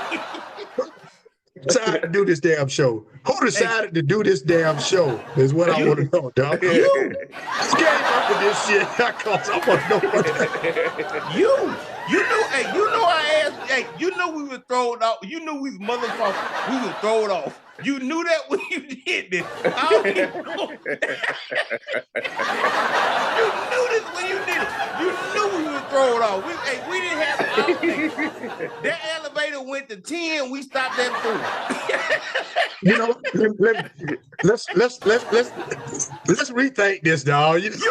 Decided to do this damn show. Who decided to do this damn show is what I want to know, dog. You came up with this shit. I want to know what that. You know I asked. Hey, you know we were thrown off. You knew we were thrown off. You knew that when you did this. You knew this when you did it. You knew we were thrown off. We didn't have an elevator. That elevator went to 10. We stopped at 4. Let's rethink this, dog. You did it.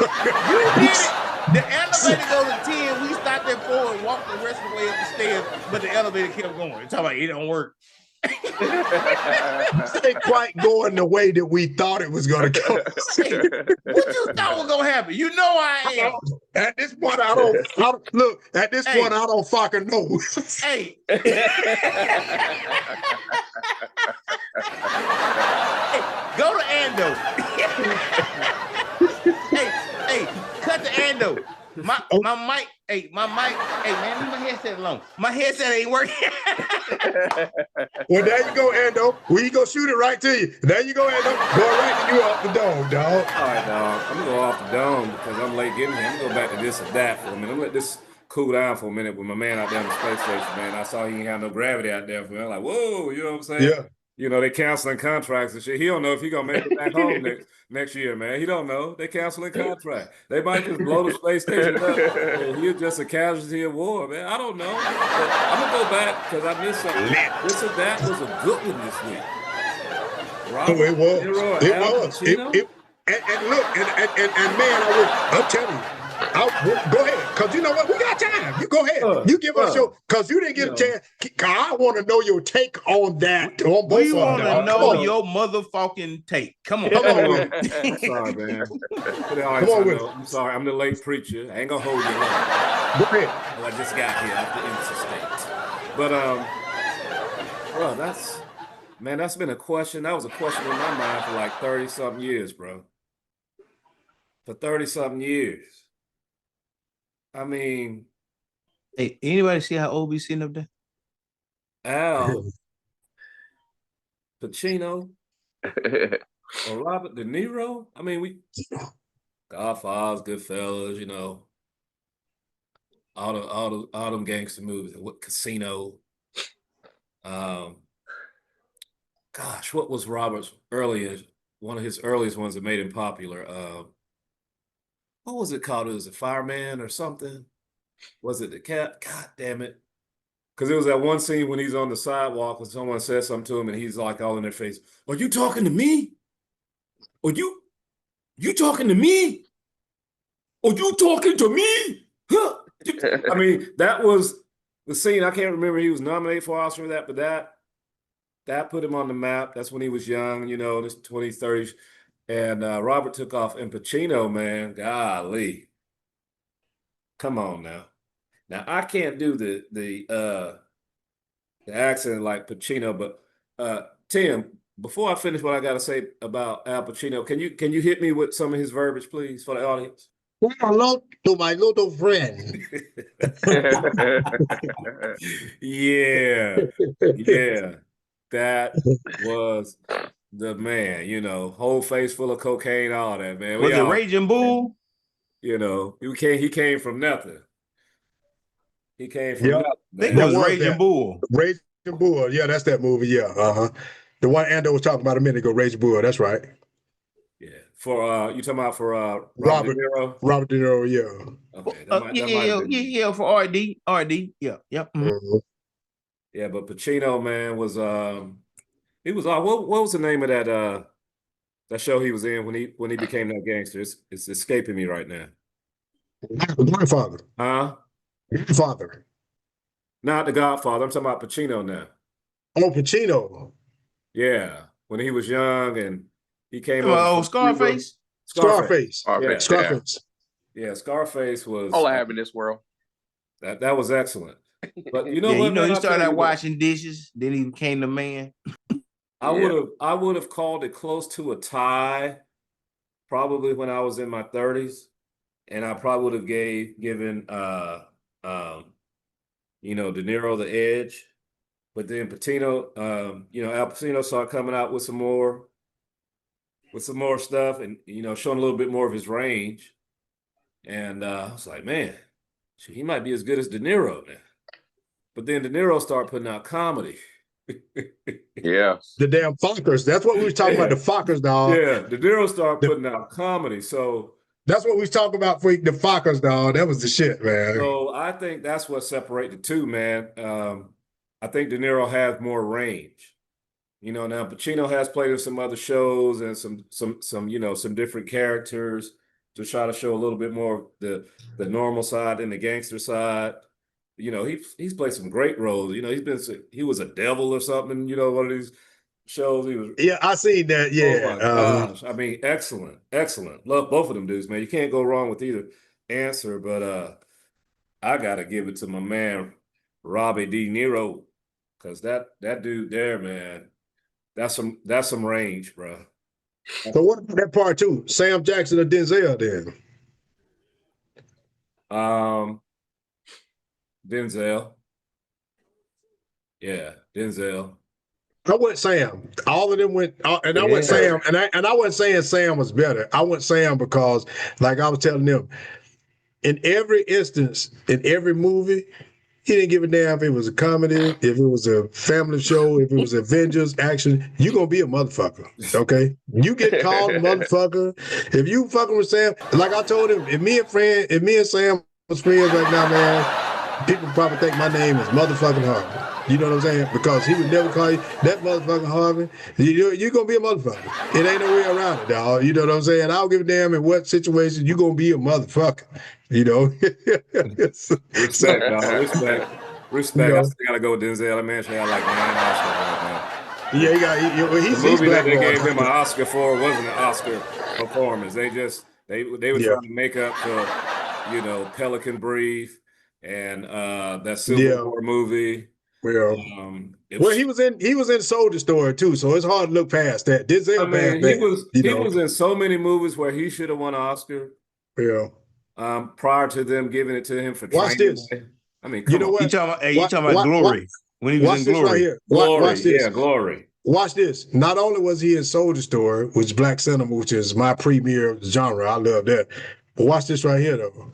The elevator go to 10. We stopped at 4 and walked the rest of the way up the stairs, but the elevator kept going. It's talking about it don't work. It ain't quite going the way that we thought it was going to go. What you thought was going to happen? You know I am. At this point, I don't look. At this point, I don't fucking know. Hey. Go to Ando. Hey, cut the Ando. My mic. Hey, my mic. Hey, man, leave my headset alone. My headset ain't working. Well, there you go, Ando. We go shoot it right to you. There you go, Ando. Going right to you off the dome, dog. All right, dog. I'm gonna go off the dome because I'm late getting here. I'm gonna go back to this or that for a minute. I'm gonna let this cool down for a minute with my man out there on the space station, man. I saw he ain't have no gravity out there for me. I'm like, whoa, you know what I'm saying? Yeah. You know, they canceling contracts and shit. He don't know if he gonna make it back home next year, man. He don't know. They canceling contract. They might just blow the space station up. And he's just a casualty of war, man. I don't know. But I'm gonna go back because I missed something. This or that was a good one this week. Robert, Oh, it was. Nero, It Al was. Pacino? And look, and man, I'm telling you, go ahead, because you know what? We got time. You go ahead. You give us your, because you didn't get a chance. I want to know your take on that. On both We want to them, know your motherfucking take. Come on. Come on with it. I'm sorry, man. Come on with it. I'm sorry. I'm the late preacher. I ain't gonna hold you long. Go ahead. Well, I just got here after interstate. But well, that's been a question. That was a question in my mind for like 30-something years, bro. For 30-something years. I mean, Hey, anybody see how old we sitting up there? Al Pacino or Robert De Niro. I mean, we Godfathers, Goodfellas, you know, all them gangster movies. What Casino? Gosh, what was Robert's earliest? One of his earliest ones that made him popular. What was it called? It was a Fireman or something. Was it the Cat? God damn it! Because it was that one scene when he's on the sidewalk and someone says something to him and he's like all in their face. Are you talking to me? Are you talking to me? Are you talking to me? Huh? I mean, that was the scene. I can't remember he was nominated for Oscar for that, but that put him on the map. That's when he was young, you know, in his 20s, 30s. And Robert took off. And Pacino, man, golly. Come on now. Now, I can't do the accent like Pacino, but Tim, before I finish what I got to say about Al Pacino, can you hit me with some of his verbiage, please, for the audience? Hello to my little friend. Yeah. That was the man, you know, whole face full of cocaine, all that, man. Was it Raging Bull? You know, he came from nothing. He came from nothing. I think it was Raging Bull. Raging Bull. Yeah, that's that movie. Yeah. Uh-huh. The one Ando was talking about a minute ago, Raging Bull. That's right. Yeah. For you talking about for Robert De Niro? Robert De Niro, yeah. Okay. Yeah, for RD. Yeah. Yep. Mm-hmm. Yeah, but Pacino, man, was he was what was the name of that show he was in when he became that gangster? It's escaping me right now. Godfather. Huh? Godfather. Not The Godfather. I'm talking about Pacino now. Oh, Pacino. Yeah, when he was young and he came over. Scarface. Scarface. Yeah. Scarface. Yeah, Scarface was all I have in this world. That was excellent. But you know what? You know, he started out washing dishes, then he became the man. I would have called it close to a tie, probably when I was in my 30s, and I probably would have given you know, De Niro the edge. But then Pacino, you know, Al Pacino started coming out with some more stuff and, you know, showing a little bit more of his range. And I was like, man, he might be as good as De Niro now. But then De Niro started putting out comedy. Yeah. The damn Fockers. That's what we was talking about, the Fockers, dog. Yeah, De Niro started putting out comedy. So that's what we was talking about for the Fockers, dog. That was the shit, man. So I think that's what separates the two, man. I think De Niro has more range. You know, now Pacino has played in some other shows and some you know, some different characters to try to show a little bit more of the normal side and the gangster side. You know, he's played some great roles. You know, he was a devil or something, you know, one of these shows. He was. Yeah, I seen that. Yeah. Oh my gosh. I mean, excellent. Love both of them dudes, man. You can't go wrong with either answer, but I gotta give it to my man Robbie De Niro, because that dude there, man, that's some range, bro. So what about that part two? Sam Jackson or Denzel then? Denzel. Yeah, Denzel. I went Sam. All of them went, and I went Yeah. Sam, and I wasn't saying Sam was better. I went Sam because, like I was telling them, in every instance, in every movie, he didn't give a damn if it was a comedy, if it was a family show, if it was Avengers action. You gonna be a motherfucker, okay? You get called a motherfucker if you fucking with Sam. Like I told him, if me and Sam was friends right now, man, people probably think my name is motherfucking Harvey. You know what I'm saying? Because he would never call you that motherfucking Harvey. You're gonna be a motherfucker. It ain't no way around it, dog. You know what I'm saying? I don't give a damn in what situation you gonna be a motherfucker. You know. Respect, dog. Respect. You know. I still gotta go with Denzel. That man should have like 9 Oscars right now. Yeah, The movie that they gave him an Oscar for wasn't an Oscar performance. They were trying to make up for, you know, Pelican Brief and that Civil War movie. Well, he was in Soldier Story too, so it's hard to look past that. Denzel, he was in so many movies where he should have won an Oscar. Yeah. Prior to them giving it to him for Watch training. this. I mean, come on. You talking about Glory when he was in Glory. Right here. Glory, watch this. yeah, Glory. Watch this. Not only was he in Soldier Story, which is Black Cinema, which is my premier genre, I love that. But watch this right here, though.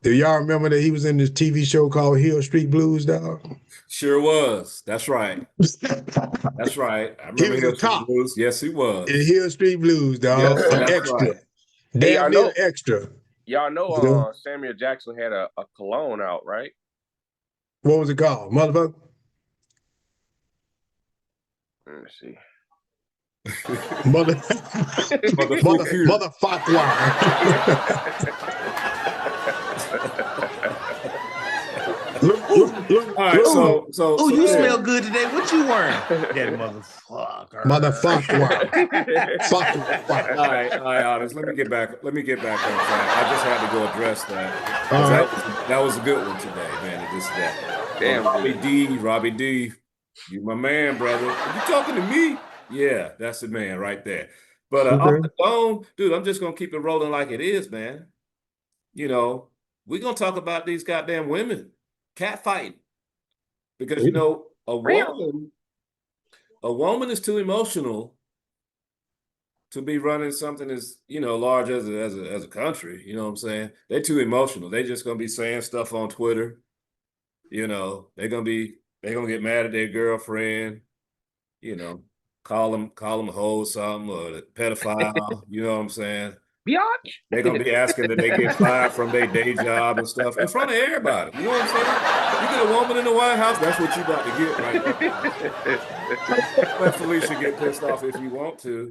Do y'all remember that he was in this TV show called Hill Street Blues, dog? Sure was. That's right. That's right. I remember he was Hill a top. Street Blues. Yes, he was. In Hill Street Blues, dog. Yes, that's extra. Right. Damn near extra. Y'all know Samuel Jackson had a cologne out, right? What was it called? Motherfucker? Let me see. Motherfucker. All right, so oh, you smell good today. What you wearing? That motherfucker. Fuck. All right, honest. Let me get back on track. I just had to go address that. That was a good one today, man. This that. Damn, Robbie D, you my man, brother. Are you talking to me? Yeah, that's the man right there. But off the dome, dude, I'm just gonna keep it rolling like it is, man. You know, we're gonna talk about these goddamn women catfighting. Because you know, a woman is too emotional to be running something as, you know, large as a country. You know what I'm saying? They're too emotional. They just gonna be saying stuff on Twitter. You know, they're gonna get mad at their girlfriend, you know, call them a hoe or something, or a pedophile, you know what I'm saying? Biatch. They're gonna be asking that they get fired from their day job and stuff in front of everybody. You know what I'm saying? You get a woman in the White House, that's what you about to get right now. Let Felicia get pissed off if you want to.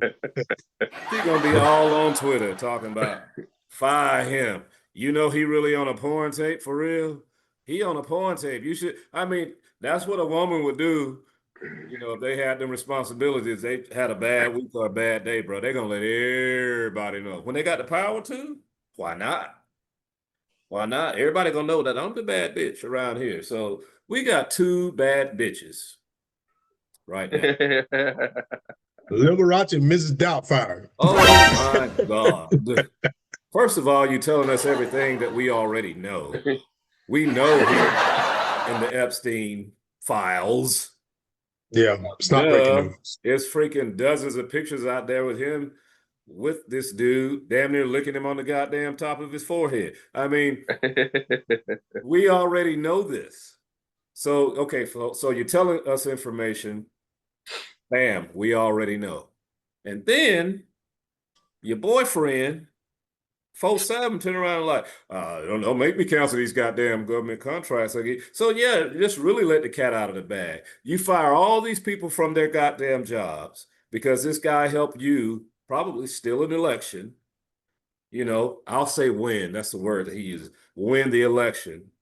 She's gonna be all on Twitter talking about fire him. You know he really on a porn tape for real? He on a porn tape. You should, I mean, that's what a woman would do. You know, if they had them responsibilities, they had a bad week or a bad day, bro. They're gonna let everybody know. When they got the power to, why not? Why not? Everybody gonna know that I'm the bad bitch around here. So we got 2 bad bitches right now. Liberace and Mrs. Doubtfire. Oh my God. First of all, you're telling us everything that we already know. We know here in the Epstein files. Yeah, it's not breaking news. There's freaking dozens of pictures out there with him, with this dude, damn near licking him on the goddamn top of his forehead. I mean, we already know this. So, okay, so you're telling us information. Bam, we already know. And then your boyfriend, 4-7, turn around and like, don't make me cancel these goddamn government contracts. So yeah, just really let the cat out of the bag. You fire all these people from their goddamn jobs because this guy helped you probably steal an election. You know, I'll say win. That's the word that he uses. Win the election.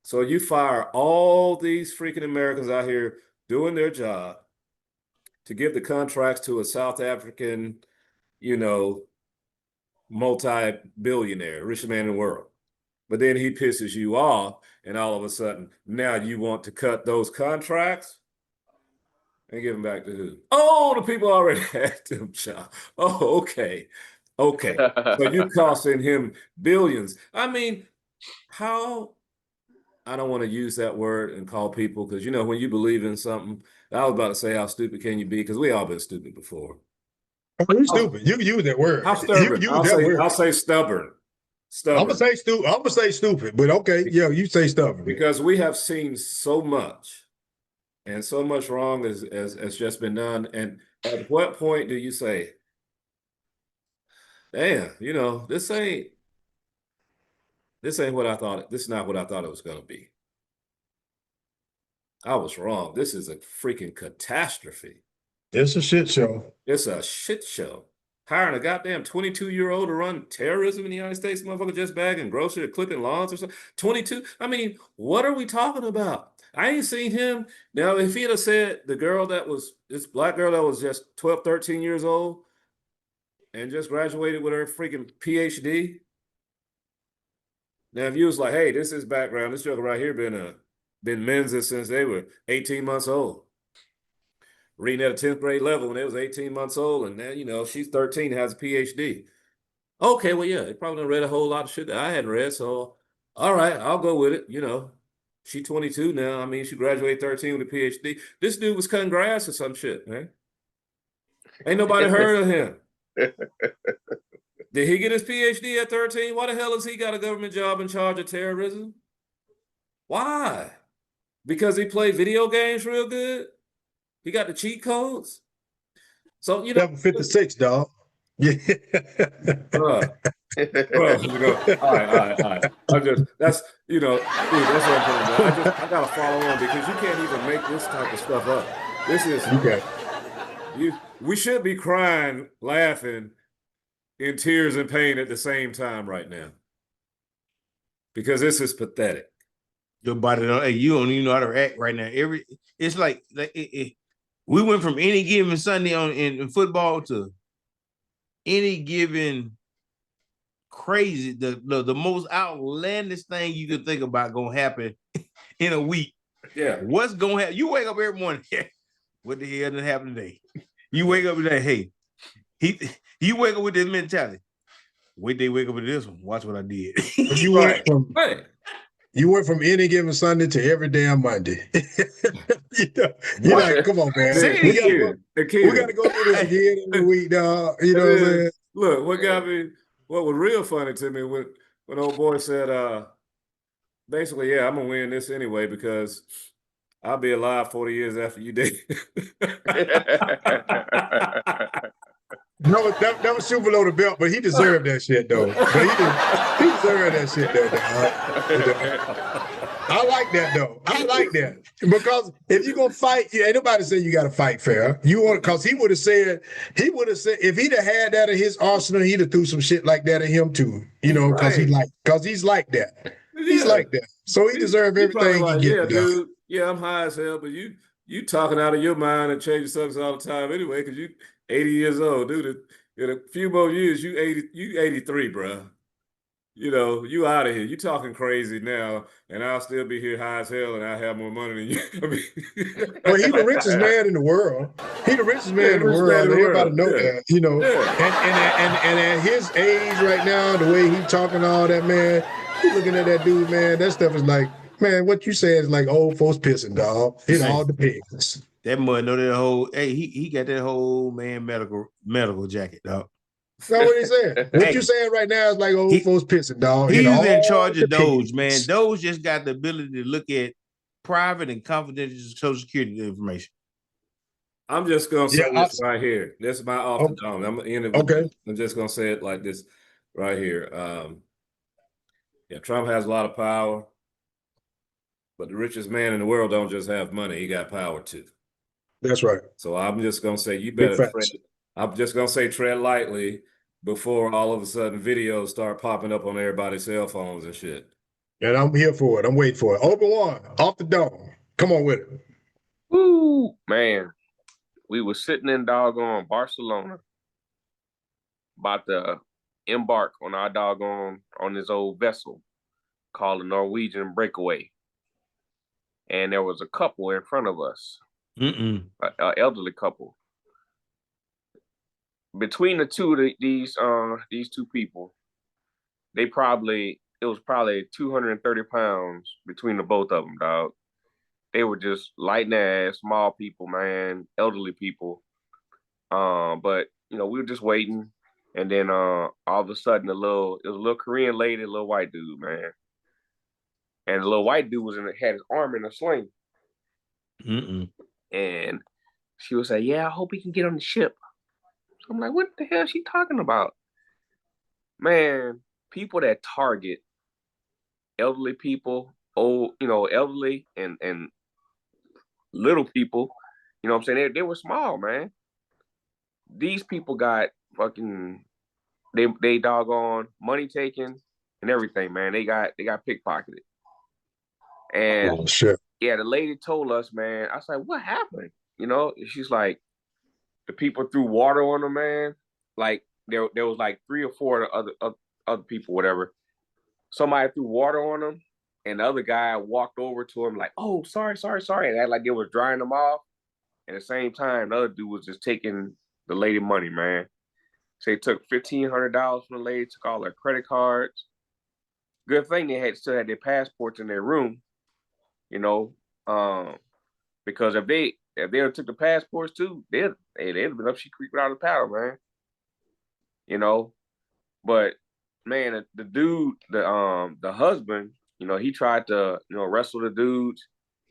So you fire all these freaking Americans out here doing their job to give the contracts to a South African, you know, multi-billionaire, richest man in the world. But then he pisses you off, and all of a sudden, now you want to cut those contracts and give them back to who? Oh, the people already had them, child. Oh, okay. Okay. So you costing him billions. I mean, how I don't want to use that word and call people because when you believe in something, I was about to say how stupid can you be because we all been stupid before. You stupid. You use that word. How stubborn? You use that word. I'll say stubborn. I'm gonna say stupid. I'm gonna say stupid, but okay, yeah, you say stubborn because we have seen so much, and so much wrong has just been done. And at what point do you say, "Damn, this ain't what I thought. This is not what I thought it was going to be. I was wrong. This is a freaking catastrophe. It's a shit show. It's a shit show. Hiring a goddamn 22-year-old to run terrorism in the United States, motherfucker just bagging groceries or clipping lawns or something. 22. I mean, what are we talking about? I ain't seen him. Now, if he'd have said this black girl that was just 12, 13 years old and just graduated with her freaking PhD. Now, if you was like, hey, this is background, this joker right here been Mensa since they were 18 months old. Reading at a 10th grade level when they was 18 months old, and now, she's 13, has a PhD. Okay, well, yeah, they probably read a whole lot of shit that I hadn't read, so all right, I'll go with it. She's 22 now. I mean, she graduated 13 with a PhD. This dude was cutting grass or some shit, man. Ain't nobody heard of him. Did he get his PhD at 13? Why the hell has he got a government job in charge of terrorism? Why? Because he played video games real good? He got the cheat codes? So, Level 56, dog. Yeah. Bro, all right. That's dude, that's what I'm talking about. I gotta follow on because you can't even make this type of stuff up. This is okay. We should be crying, laughing, in tears and pain at the same time right now. Because this is pathetic. Your body you don't even know how to act right now. It's like we went from any given Sunday in football to any given crazy, the most outlandish thing you could think about gonna happen in a week. Yeah. What's gonna happen? You wake up every morning. What the hell did happen today? You wake up today, hey, you wake up with this mentality. Wait, they wake up with this one. Watch what I did. You went from any given Sunday to every damn Monday. You're like, come on, man. We gotta go through this again every week, dog. You know what I'm saying? Look, what was real funny to me when old boy said, basically, yeah, I'm gonna win this anyway because I'll be alive 40 years after you did. No, that was super below the belt, but he deserved that shit though. But he deserved that shit though. I like that though. I like that because if you're gonna fight, ain't nobody say you got to fight fair. You want because he would have said if he'd have had that in his arsenal, he'd have threw some shit like that at him too. Because he's like that. He's like that. So he deserved everything he gets. Yeah, dude. Yeah, I'm high as hell, but you talking out of your mind and changing subjects all the time anyway, because you 80 years old, dude. In a few more years, you 83, bro. You out of here. You talking crazy now, and I'll still be here high as hell, and I have more money than you. Well, he's the richest man in the world. He's the richest man in the world. Everybody know that, And at his age right now, the way he's talking all that, man, you looking at that dude, man, that stuff is like, man, what you say is like old folks pissing, dog. It all depends. That mud know that whole. Hey, he got that whole man medical jacket, dog. That's what he said. What you saying right now is like old folks pissing, dog. He's in charge of Doge, man. Doge just got the ability to look at private and confidential Social Security information. I'm just gonna say this right here. This is my off the dome. I'm just gonna say it like this right here. Trump has a lot of power, but the richest man in the world don't just have money; he got power too. That's right. So I'm just gonna say you better. I'm just gonna say tread lightly before all of a sudden videos start popping up on everybody's cell phones and shit. And I'm here for it. I'm waiting for it. Open one, off the dome. Come on with it. Woo, man. We were sitting in doggone Barcelona, about to embark on our on this old vessel called the Norwegian Breakaway. And there was a couple in front of us, an elderly couple. Between the two of these two people, they probably it was probably 230 pounds between the both of them, dog. They were just light ass, small people, man, elderly people. But we were just waiting, and then all of a sudden, it was a little Korean lady, a little white dude, man, and the little white dude had his arm in a sling, and she would say, "Yeah, I hope he can get on the ship." So I'm like, "What the hell is she talking about?" Man, people that target elderly people, elderly and little people, what I'm saying? They were small, man. These people got fucking they doggone money taken and everything, man. They got pickpocketed. And yeah, the lady told us, man. I was like, what happened? She's like, the people threw water on them, man. Like there was like 3 or 4 other people, whatever. Somebody threw water on them, and the other guy walked over to him like, "Oh, sorry," and act like it was drying them off. At the same time, the other dude was just taking the lady money, man. So they took $1,500 from the lady, took all their credit cards. Good thing they still had their passports in their room, because if they took the passports too, they'd been up she creek without a paddle, man. But man, the dude, the husband, he tried to wrestle the dudes.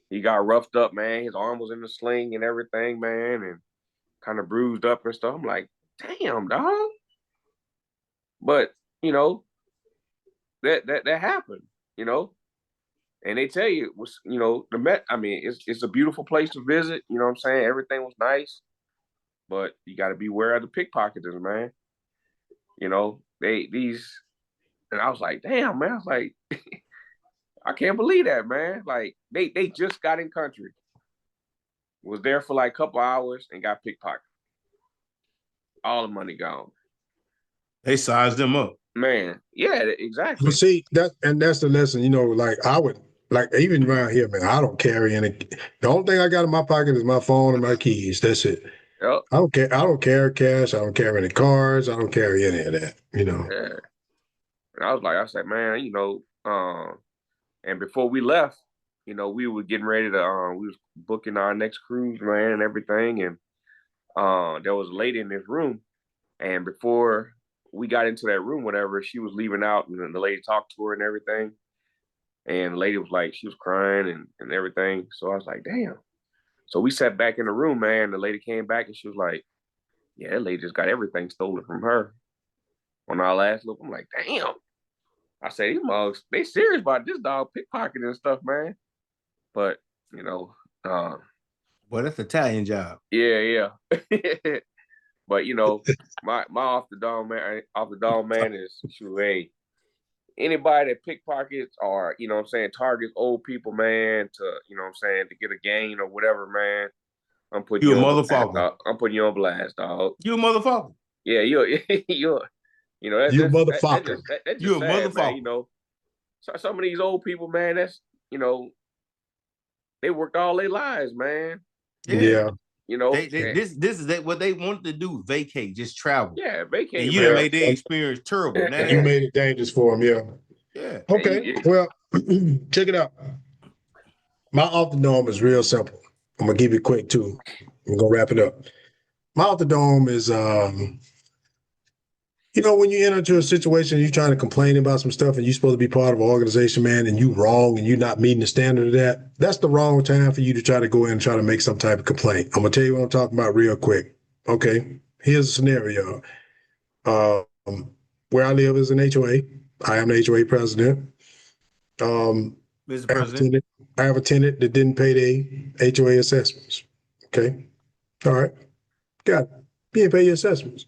He got roughed up, man. His arm was in the sling and everything, man, and kind of bruised up and stuff. I'm like, damn, dog. But that happened, and they tell you it was, the Met. I mean, it's a beautiful place to visit. You know what I'm saying? Everything was nice, but you got to beware of the pickpocketers, man. And I was like, damn, man. I was like, I can't believe that, man. Like they just got in country, was there for like a couple hours and got pickpocketed. All the money gone. They sized them up. Man, yeah, exactly. But see, that's the lesson, like I would, like even around here, man, I don't carry any. The only thing I got in my pocket is my phone and my keys. That's it. Yep. I don't carry cash. I don't carry any cards. I don't carry any of that, Yeah. And I said, man, and before we left, we were getting ready to, we was booking our next cruise, man, and everything. And there was a lady in this room. And before we got into that room, whatever, she was leaving out, and the lady talked to her and everything. And the lady was like, she was crying and everything. So I was like, damn. So we sat back in the room, man. The lady came back and she was like, yeah, that lady just got everything stolen from her. On our last look, I'm like, damn. I said, these mugs, they serious about this dog pickpocketing and stuff, man. But, well, that's Italian job. Yeah. But my off the dome man is hey, anybody that pickpockets or targets old people, man, to to get a gain or whatever, man. I'm putting you a motherfucker. I'm putting you on blast, dog. You a motherfucker. Yeah, you're you a motherfucker. You a motherfucker. Man, so some of these old people, man, that's they worked all their lives, man. Yeah. This is what they wanted to do, vacate, just travel. Yeah, vacate. And you made their experience terrible. Now you made it dangerous for them, yeah. Okay, well, check it out. My off the dome is real simple. I'm gonna keep it quick too. I'm gonna wrap it up. My off the dome is when you enter into a situation, you're trying to complain about some stuff and you're supposed to be part of an organization, man, and you wrong and you're not meeting the standard of that, that's the wrong time for you to try to go in and try to make some type of complaint. I'm going to tell you what I'm talking about real quick. Okay, here's a scenario. Where I live is an HOA. I am the HOA president. Mr. President. I have a tenant that didn't pay their HOA assessments. Okay, all right, got it. You didn't pay your assessments.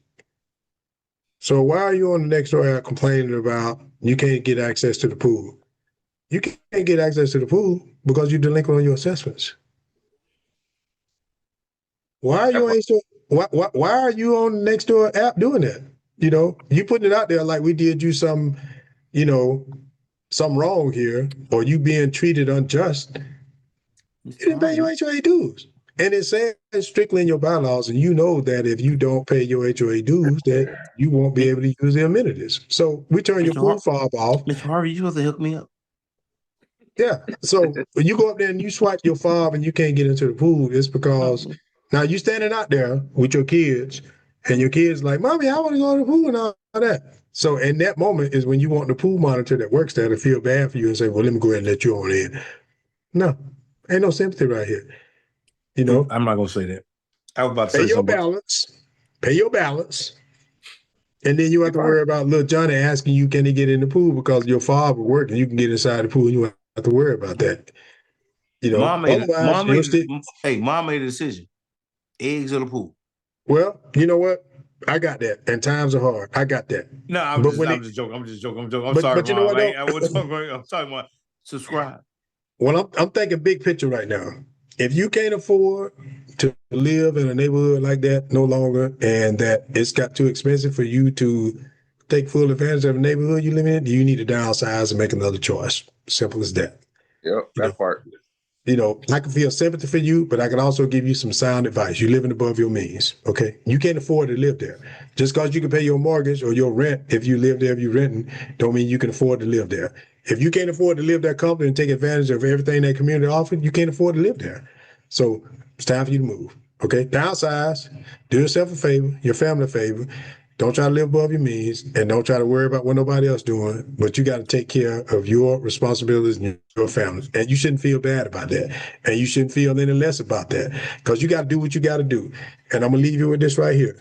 So why are you on the next door complaining about you can't get access to the pool? You can't get access to the pool because you're delinquent on your assessments. Why are you why are you on the next door app doing that? You putting it out there like we did you some wrong here, or you being treated unjust. You didn't pay your HOA dues. And it says strictly in your bylaws, and you know that if you don't pay your HOA dues, that you won't be able to use the amenities. So we turn your pool fob off. Mr. Harvey, you supposed to hook me up. Yeah. So when you go up there and you swipe your fob and you can't get into the pool, it's because now you standing out there with your kids, and your kids like, Mommy, I want to go to the pool and all that. So in that moment is when you want the pool monitor that works there to feel bad for you and say, well, let me go ahead and let you on in. No, ain't no sympathy right here. You know, I'm not gonna say that. I was about to pay say your something. balance, pay your balance, and then you have to worry about little Johnny asking you, can he get in the pool because your fob will work and you can get inside the pool and you won't have to worry about that. You know, Mom made a decision. Eggs or the pool. Well, you know what? I got that. And times are hard. I got that. No, I'm just joking. I'm sorry, but you know what, Mom. I'm sorry, Mom. Subscribe. Well, I'm thinking big picture right now. If you can't afford to live in a neighborhood like that no longer, and that it's got too expensive for you to take full advantage of the neighborhood you live in, you need to downsize and make another choice. Simple as that. Yep, that part. You know, I can feel sympathy for you, but I can also give you some sound advice. You're living above your means, okay? You can't afford to live there. Just because you can pay your mortgage or your rent, if you live there, if you're renting, don't mean you can afford to live there. If you can't afford to live there comfortably and take advantage of everything that community offers, you can't afford to live there. So it's time for you to move, okay? Downsize, do yourself a favor, your family a favor. Don't try to live above your means, and don't try to worry about what nobody else doing, but you got to take care of your responsibilities and your family. And you shouldn't feel bad about that. And you shouldn't feel any less about that, because you got to do what you got to do. And I'm going to leave you with this right here.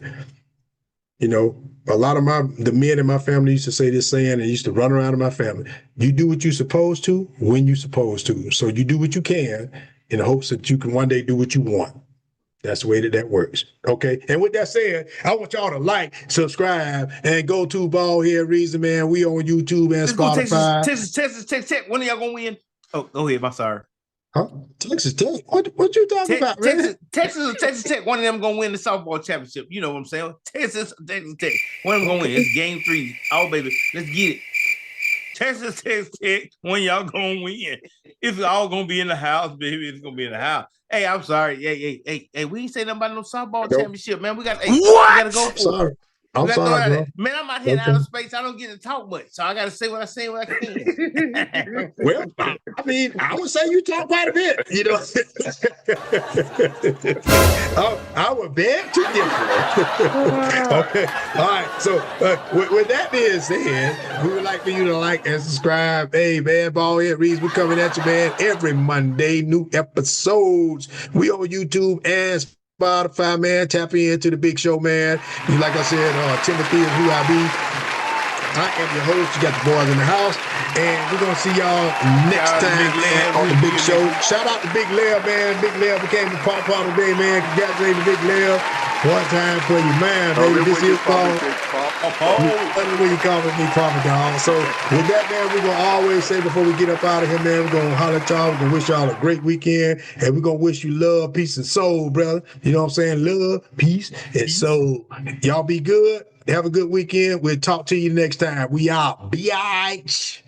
You know, a lot of the men in my family used to say this saying, and used to run around in my family. You do what you're supposed to when you're supposed to. So you do what you can in the hopes that you can one day do what you want. That's the way that works. Okay. And with that said, I want y'all to like, subscribe, and go to BaldHeaded Reason, man. We on YouTube and Spotify. Texas. When are y'all gonna win? Oh, go ahead. I'm sorry. Huh? Texas Tech? What you talking about, man? Texas or Texas Tech. One of them gonna win the softball championship. You know what I'm saying? Texas Tech. One of them gonna win. It's game 3. Oh, baby, let's get it. Texas Tech. When y'all gonna win? It's all gonna be in the house, baby. It's gonna be in the house. Hey, I'm sorry. Hey, we ain't say nothing about no softball championship, man. We gotta go for it. I'm sorry, bro. Man, I'm out here in outer space. I don't get to talk much, so I gotta say what I say when I can. Well, I mean, I would say you talk quite a bit, you know. I would beg to differ. Okay. All right. So with that being said, we would like for you to like and subscribe. Hey, man, BaldHeaded Reads, we're coming at you, man, every Monday, new episodes. We on YouTube and Spotify, man. Tap into the big show, man. Like I said, Timothy is who I be. I am your host. You got the boys in the house. And we're going to see y'all next time, man, on the big show. Shout out to Big Lev, man. Big Lev became the pop today, man. Congratulations, Big Lev. One time for you, man, baby. This is called when you call me Papa Dog. So with that, man, we're going to always say before we get up out of here, man, we're going to holler at y'all. We're going to wish y'all a great weekend. And we're going to wish you love, peace, and soul, brother. You know what I'm saying? Love, peace, and soul. Y'all be good. Have a good weekend. We'll talk to you next time. We out. Biatch.